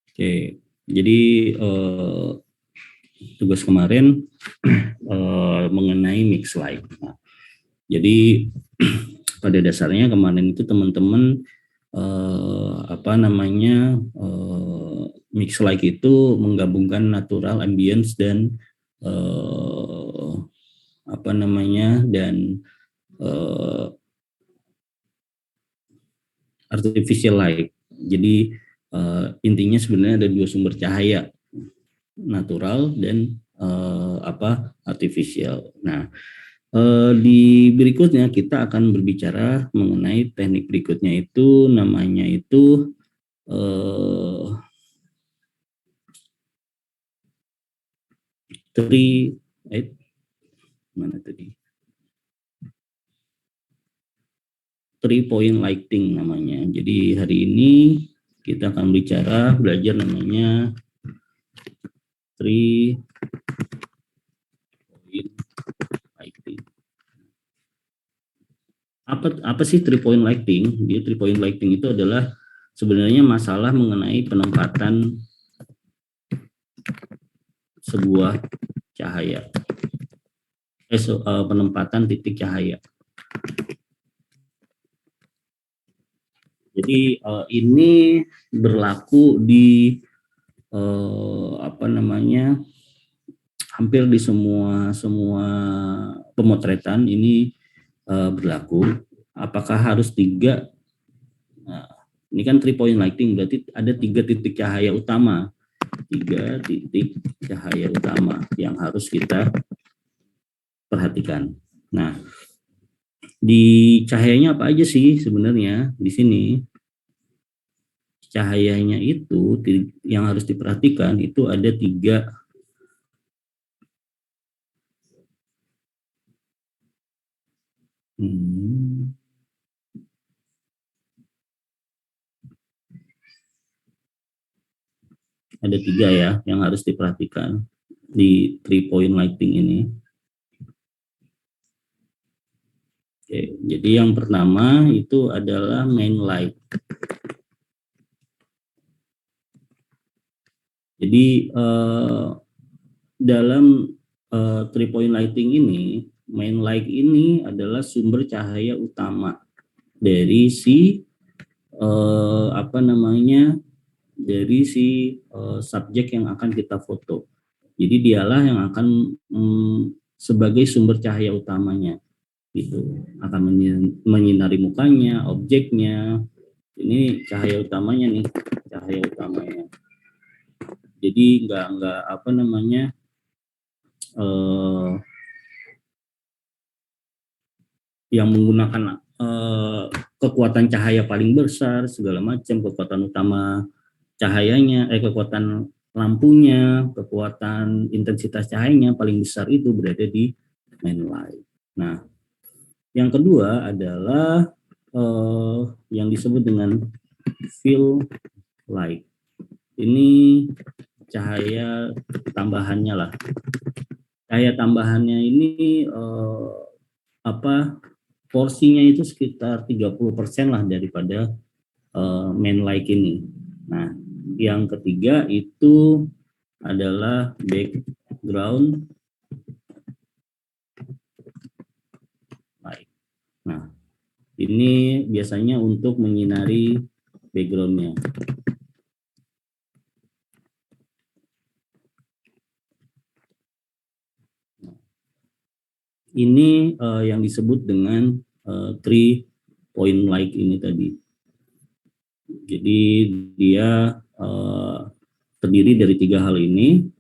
Oke, jadi tugas kemarin mengenai mix light. Nah, jadi pada dasarnya kemarin itu teman-teman mix light itu menggabungkan natural, ambience dan artificial light. Jadi intinya sebenarnya ada dua sumber cahaya, natural dan artificial. Nah, di berikutnya kita akan berbicara mengenai teknik berikutnya, itu namanya itu three point lighting namanya. Jadi hari ini kita akan belajar namanya three point lighting. Apa sih three point lighting? Dia three point lighting itu adalah sebenarnya masalah mengenai penempatan sebuah cahaya, penempatan titik cahaya. Jadi ini berlaku di hampir di semua pemotretan ini berlaku. Apakah harus 3? Nah, ini kan three point lighting, berarti ada 3 titik cahaya utama. 3 titik cahaya utama yang harus kita perhatikan. Nah, di cahayanya apa aja sih sebenarnya di sini? cahayanya itu yang harus diperhatikan itu ada 3 ada 3 ya yang harus diperhatikan di 3-point lighting ini. Oke, jadi yang pertama itu adalah main light. Jadi dalam 3-point lighting ini, main light ini adalah sumber cahaya utama dari si subjek yang akan kita foto. Jadi dialah yang akan sebagai sumber cahaya utamanya. Gitu, akan menyinari mukanya, objeknya. Ini cahaya utamanya nih, cahaya utamanya. Jadi nggak yang menggunakan kekuatan cahaya paling besar segala macam, kekuatan utama cahayanya, kekuatan lampunya, kekuatan intensitas cahayanya paling besar itu berada di main light. Nah, yang kedua adalah yang disebut dengan fill light. Ini cahaya tambahannya lah. Cahaya tambahannya ini porsinya itu sekitar 30% lah daripada main light ini. Nah, yang ketiga itu adalah background light. Nah, ini biasanya untuk menyinari backgroundnya. Ini yang disebut dengan 3-point light ini tadi. Jadi dia terdiri dari 3 hal ini.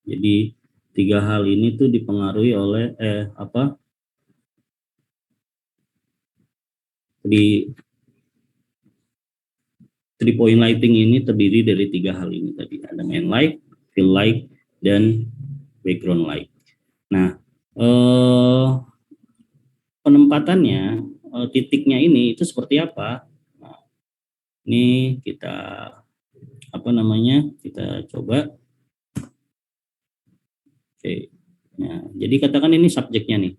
Jadi 3 hal ini tuh dipengaruhi oleh di 3-point lighting ini terdiri dari 3 hal ini tadi. Ada main light, fill light, dan background light. Nah, penempatannya, titiknya ini itu seperti apa? Nah, ini kita kita coba. Oke. Nah, jadi katakan ini subjeknya nih.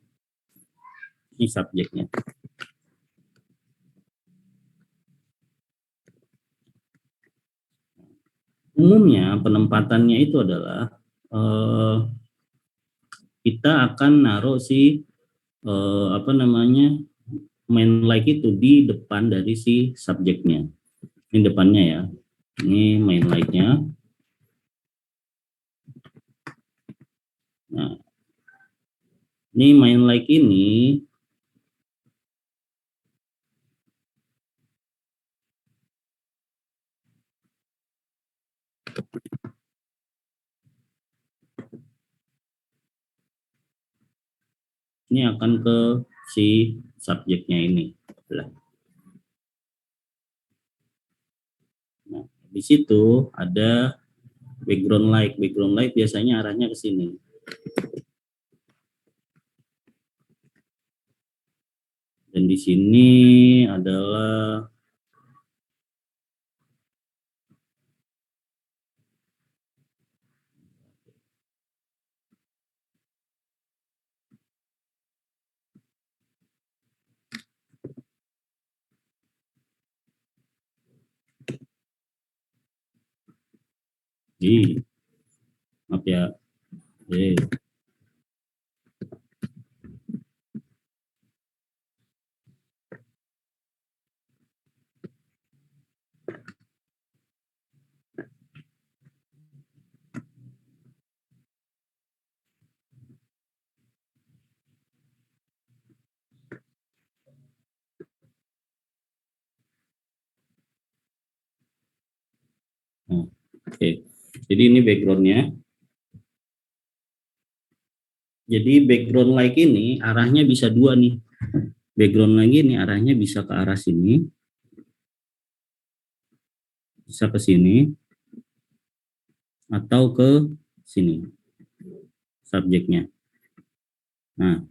Ini subjeknya. Umumnya penempatannya itu adalah kita akan naruh si main light itu di depan dari si subjeknya. Ini depannya ya. Ini main light-nya. Nah, ini main light ini akan ke si subjeknya ini. Nah, di situ ada background light. Background light biasanya arahnya ke sini. Dan di sini adalah maaf ya. Oke. Jadi ini backgroundnya. Jadi background light ini arahnya bisa dua nih. Background lagi ini arahnya bisa ke arah sini, bisa ke sini, atau ke sini subjeknya. Nah,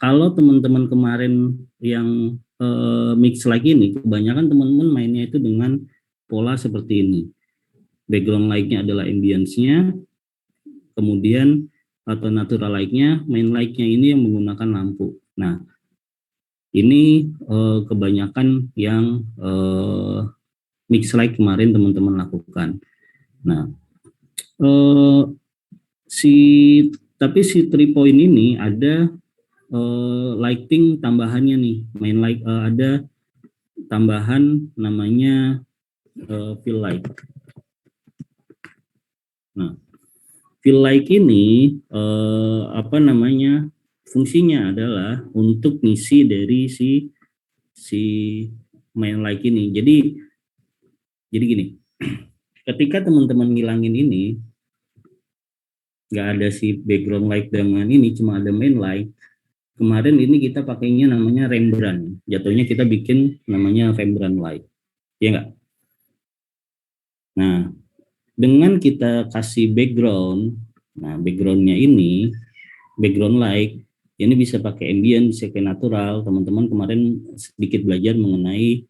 kalau teman-teman kemarin yang mix lagi ini, kebanyakan teman-teman mainnya itu dengan pola seperti ini. Background light-nya adalah ambience-nya, kemudian atau natural light-nya, main light-nya ini yang menggunakan lampu. Nah, ini kebanyakan yang mix light kemarin teman-teman lakukan. Nah, tapi si 3 point ini ada lighting tambahannya nih, main light ada tambahan namanya fill light. Nah, fill light ini fungsinya adalah untuk ngisi dari si main light ini. Jadi gini, ketika teman-teman ngilangin ini, nggak ada si background light dengan ini, cuma ada main light. Kemarin ini kita pakainya namanya Rembrandt. Jatuhnya kita bikin namanya Rembrandt light. Ya nggak? Nah, dengan kita kasih background, nah backgroundnya ini, background light, ini bisa pakai ambient, bisa pakai natural. Teman-teman kemarin sedikit belajar mengenai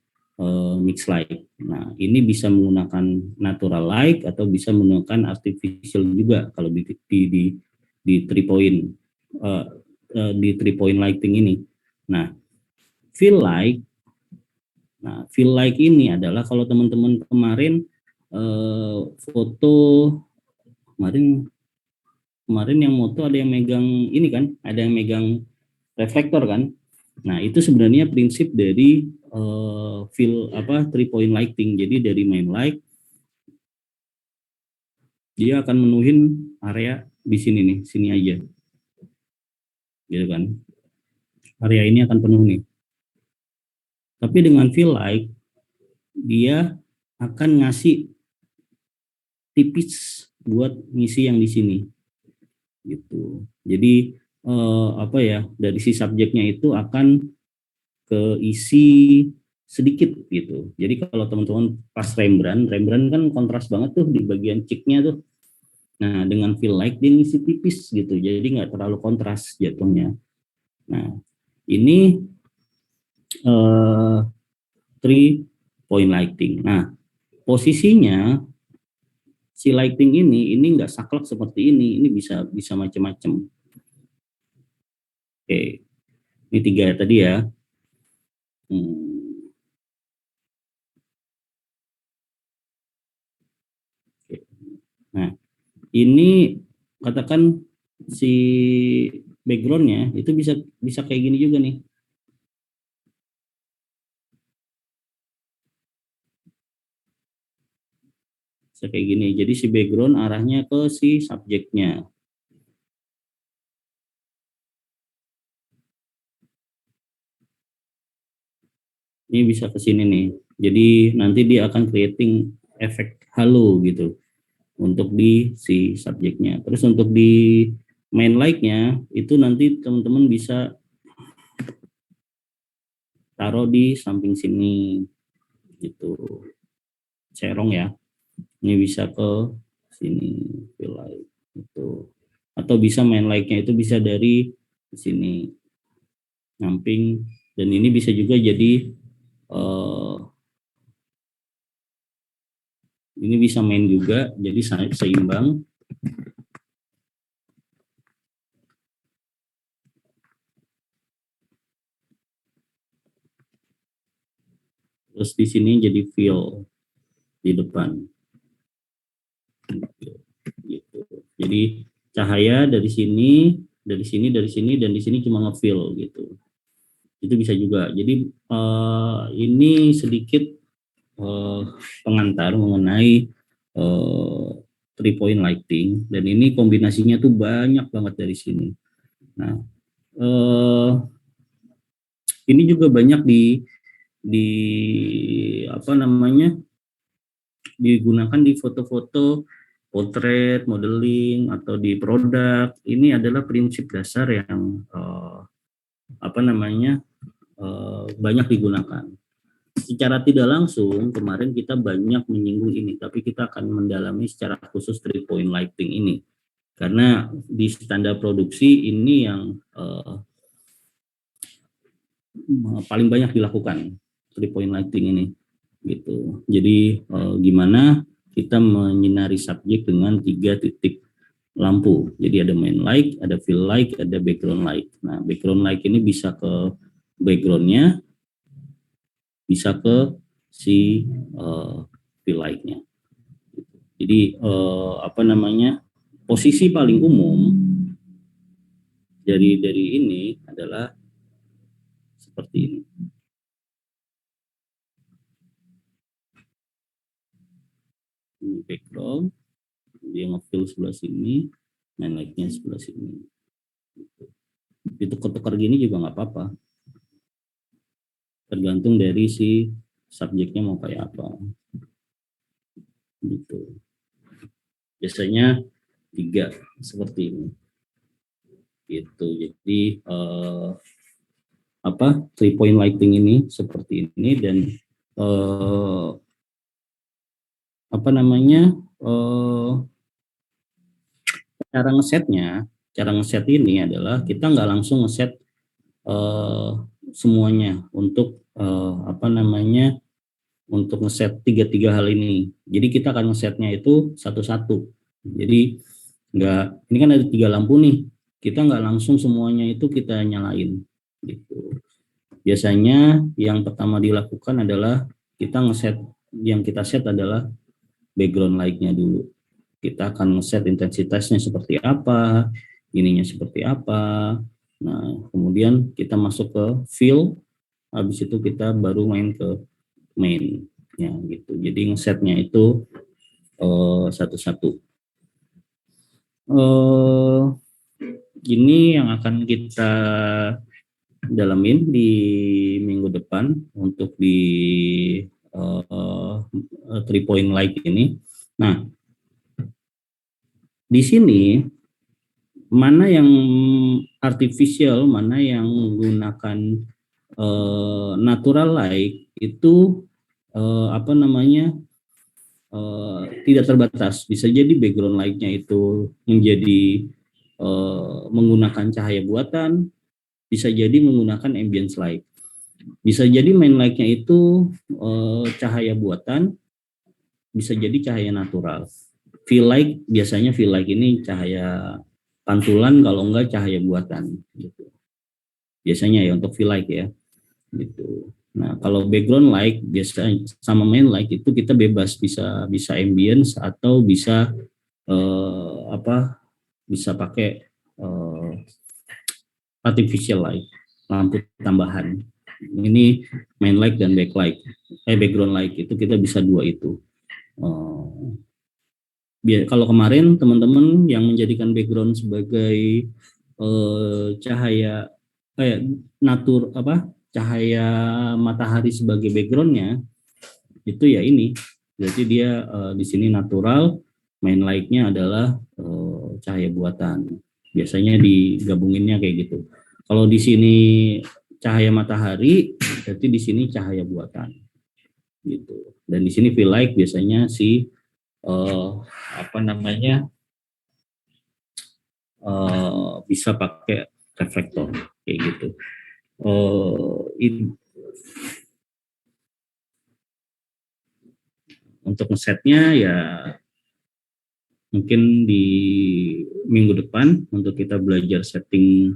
mix light. Nah, ini bisa menggunakan natural light atau bisa menggunakan artificial juga kalau di 3 point di 3 point lighting ini. Nah, fill light. Nah, fill light ini adalah kalau teman-teman kemarin foto kemarin yang moto ada yang megang ini kan, ada yang megang reflektor kan. Nah, itu sebenarnya prinsip dari 3 point lighting. Jadi dari main light dia akan menuhin area di sini nih, sini aja. Gitu kan. Area ini akan penuh nih. Tapi dengan fill light dia akan ngasih tipis buat ngisi yang di sini. Gitu. Jadi dari si subjeknya itu akan keisi sedikit gitu. Jadi kalau teman-teman pas Rembrandt kan kontras banget tuh di bagian cheeknya tuh. Nah, dengan fill light dia ngisi tipis gitu. Jadi nggak terlalu kontras jatuhnya. Nah, ini 3 point lighting. Nah, posisinya si lighting ini nggak saklek seperti ini bisa macam-macam. Oke, ini 3 tadi ya. Nah, ini katakan si backgroundnya itu bisa kayak gini juga nih. Bisa kayak gini. Jadi si background arahnya ke si subjeknya. Ini bisa ke sini nih. Jadi nanti dia akan creating efek halo gitu untuk di si subjeknya. Terus untuk di main light-nya itu nanti teman-teman bisa taruh di samping sini gitu. Cerong ya. Ini bisa ke sini fill light itu. Atau bisa main light-nya itu bisa dari sini samping, dan ini bisa juga jadi ini bisa main juga, jadi seimbang. Terus di sini jadi fill di depan. Gitu. Jadi cahaya dari sini, dan di sini cuma nge-fill gitu. Itu bisa juga. Jadi ini sedikit pengantar mengenai 3 point lighting, dan ini kombinasinya tuh banyak banget dari sini. Nah, ini juga banyak digunakan di foto-foto potret, modeling, atau di produk. Ini adalah prinsip dasar yang banyak digunakan. Secara tidak langsung kemarin kita banyak menyinggung ini, tapi kita akan mendalami secara khusus 3-point lighting ini, karena di standar produksi ini yang paling banyak dilakukan 3-point lighting ini gitu. Jadi gimana kita menyinari subjek dengan 3 titik lampu. Jadi ada main light, ada fill light, ada background light. Nah, background light ini bisa ke backgroundnya, bisa ke si fill lightnya. Jadi posisi paling umum dari ini adalah seperti ini. Ini background, dia nge-fill sebelah sini, main light-nya sebelah sini. Ditukar-tukar gini juga nggak apa-apa. Tergantung dari si subjeknya mau kayak apa. Gitu. Biasanya 3 seperti ini. Gitu. Jadi 3-point lighting ini seperti ini, dan cara ngeset ini adalah kita nggak langsung ngeset semuanya untuk untuk ngeset 3 hal ini. Jadi kita akan ngesetnya itu satu-satu. Jadi ini kan ada 3 lampu nih, kita nggak langsung semuanya itu kita nyalain gitu. Biasanya yang pertama dilakukan adalah yang kita set adalah background light-nya dulu. Kita akan ngeset intensitasnya seperti apa, ininya seperti apa. Nah, kemudian kita masuk ke fill, habis itu kita baru main ke main, ya gitu. Jadi ngesetnya itu satu-satu. Ini yang akan kita dalamin di minggu depan untuk di 3-point light ini. Nah, di sini mana yang artificial, mana yang menggunakan natural light itu tidak terbatas. Bisa jadi background light-nya itu menjadi menggunakan cahaya buatan, bisa jadi menggunakan ambience light. Bisa jadi main light-nya itu cahaya buatan, bisa jadi cahaya natural. Fill light, biasanya fill light ini cahaya pantulan, kalau enggak cahaya buatan gitu. Biasanya ya untuk fill light ya gitu. Nah, kalau background light biasanya sama main light itu kita bebas, bisa ambience atau bisa bisa pakai artificial light, lampu tambahan. Ini main light dan background light itu kita bisa 2 itu. Kalau kemarin teman-teman yang menjadikan background sebagai cahaya cahaya matahari sebagai backgroundnya, itu ya ini. Berarti dia di sini natural, main light-nya adalah cahaya buatan. Biasanya digabunginnya kayak gitu. Kalau di sini cahaya matahari, berarti di sini cahaya buatan. Gitu. Dan di sini fill light biasanya bisa pakai reflektor kayak gitu. Untuk ngesetnya ya mungkin di minggu depan untuk kita belajar setting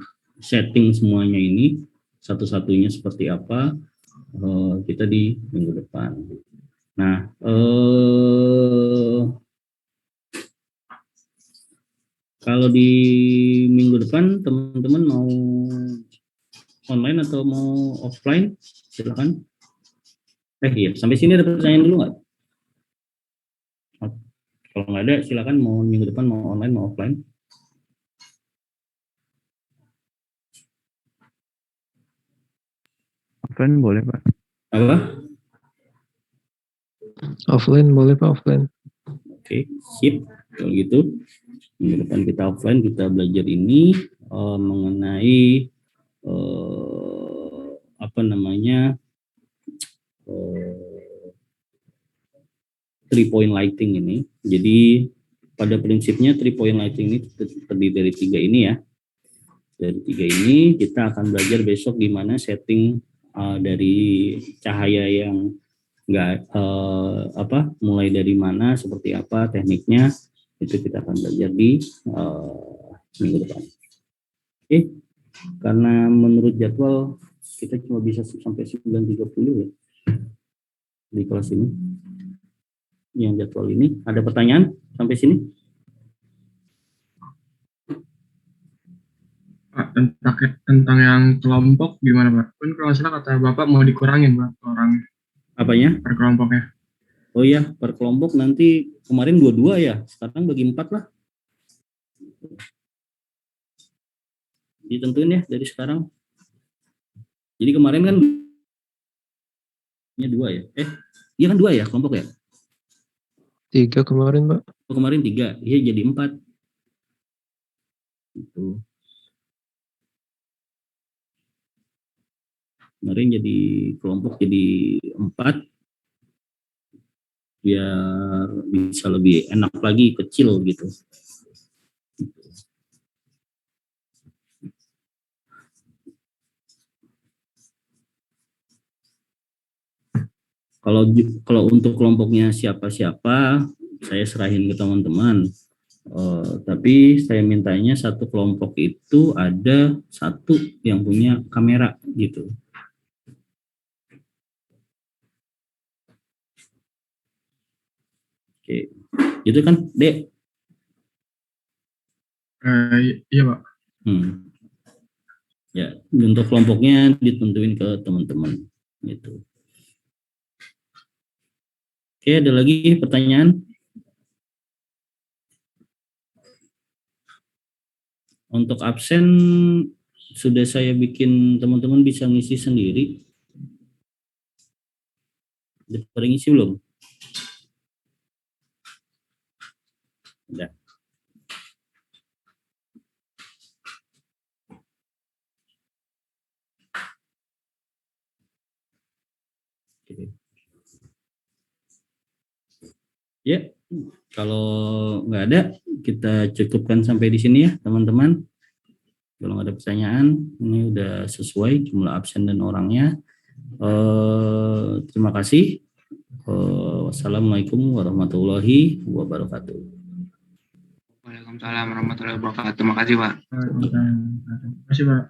semuanya ini satu-satunya seperti apa, kita di minggu depan. Nah, kalau di minggu depan teman-teman mau online atau mau offline, silakan. Iya, sampai sini ada pertanyaan dulu nggak? Kalau nggak ada, silakan mau minggu depan mau online mau offline. Offline boleh, Pak. Apa? Offline boleh Pak, offline. Oke, sip. Kalau gitu, minggu depan kita offline, kita belajar ini mengenai apa namanya 3-point lighting ini. Jadi pada prinsipnya 3-point lighting ini terdiri dari 3 ini ya. Dari 3 ini kita akan belajar besok gimana setting dari cahaya yang mulai dari mana, seperti apa tekniknya, itu kita akan belajar di minggu depan. Oke, karena menurut jadwal kita cuma bisa sampai 9.30 ya di kelas ini. Yang jadwal ini, ada pertanyaan sampai sini? Pak, tentang yang kelompok gimana Pak? Kan kalau salah kata Bapak mau dikurangin Pak orang Apanya? per kelompoknya. Oh iya, per kelompok nanti kemarin 22 ya, sekarang bagi 4 lah. Ditentuin ya dari sekarang. Jadi kemarin kan 2 ya? Iya kan 2 ya kelompok ya? 3 kemarin Pak. Oh, kemarin 3, iya jadi 4. Gitu. Kemarin jadi kelompok jadi 4. Biar bisa lebih enak lagi, kecil gitu. Kalau untuk kelompoknya siapa-siapa, saya serahin ke teman-teman. Tapi saya mintanya satu kelompok itu ada satu yang punya kamera gitu. Oke, itu kan, Dek? Iya Pak. Ya, untuk kelompoknya ditentuin ke teman-teman gitu. Oke, ada lagi pertanyaan? Untuk absen sudah saya bikin, teman-teman bisa ngisi sendiri. Udah pada ngisi belum? Udah. Oke. Ya, kalau nggak ada, kita cukupkan sampai di sini ya, teman-teman. Kalau nggak ada pertanyaan, ini udah sesuai jumlah absen dan orangnya. Terima kasih. Wassalamualaikum warahmatullahi wabarakatuh. Waalaikumsalam warahmatullahi wabarakatuh. Terima kasih Pak. Terima kasih Pak.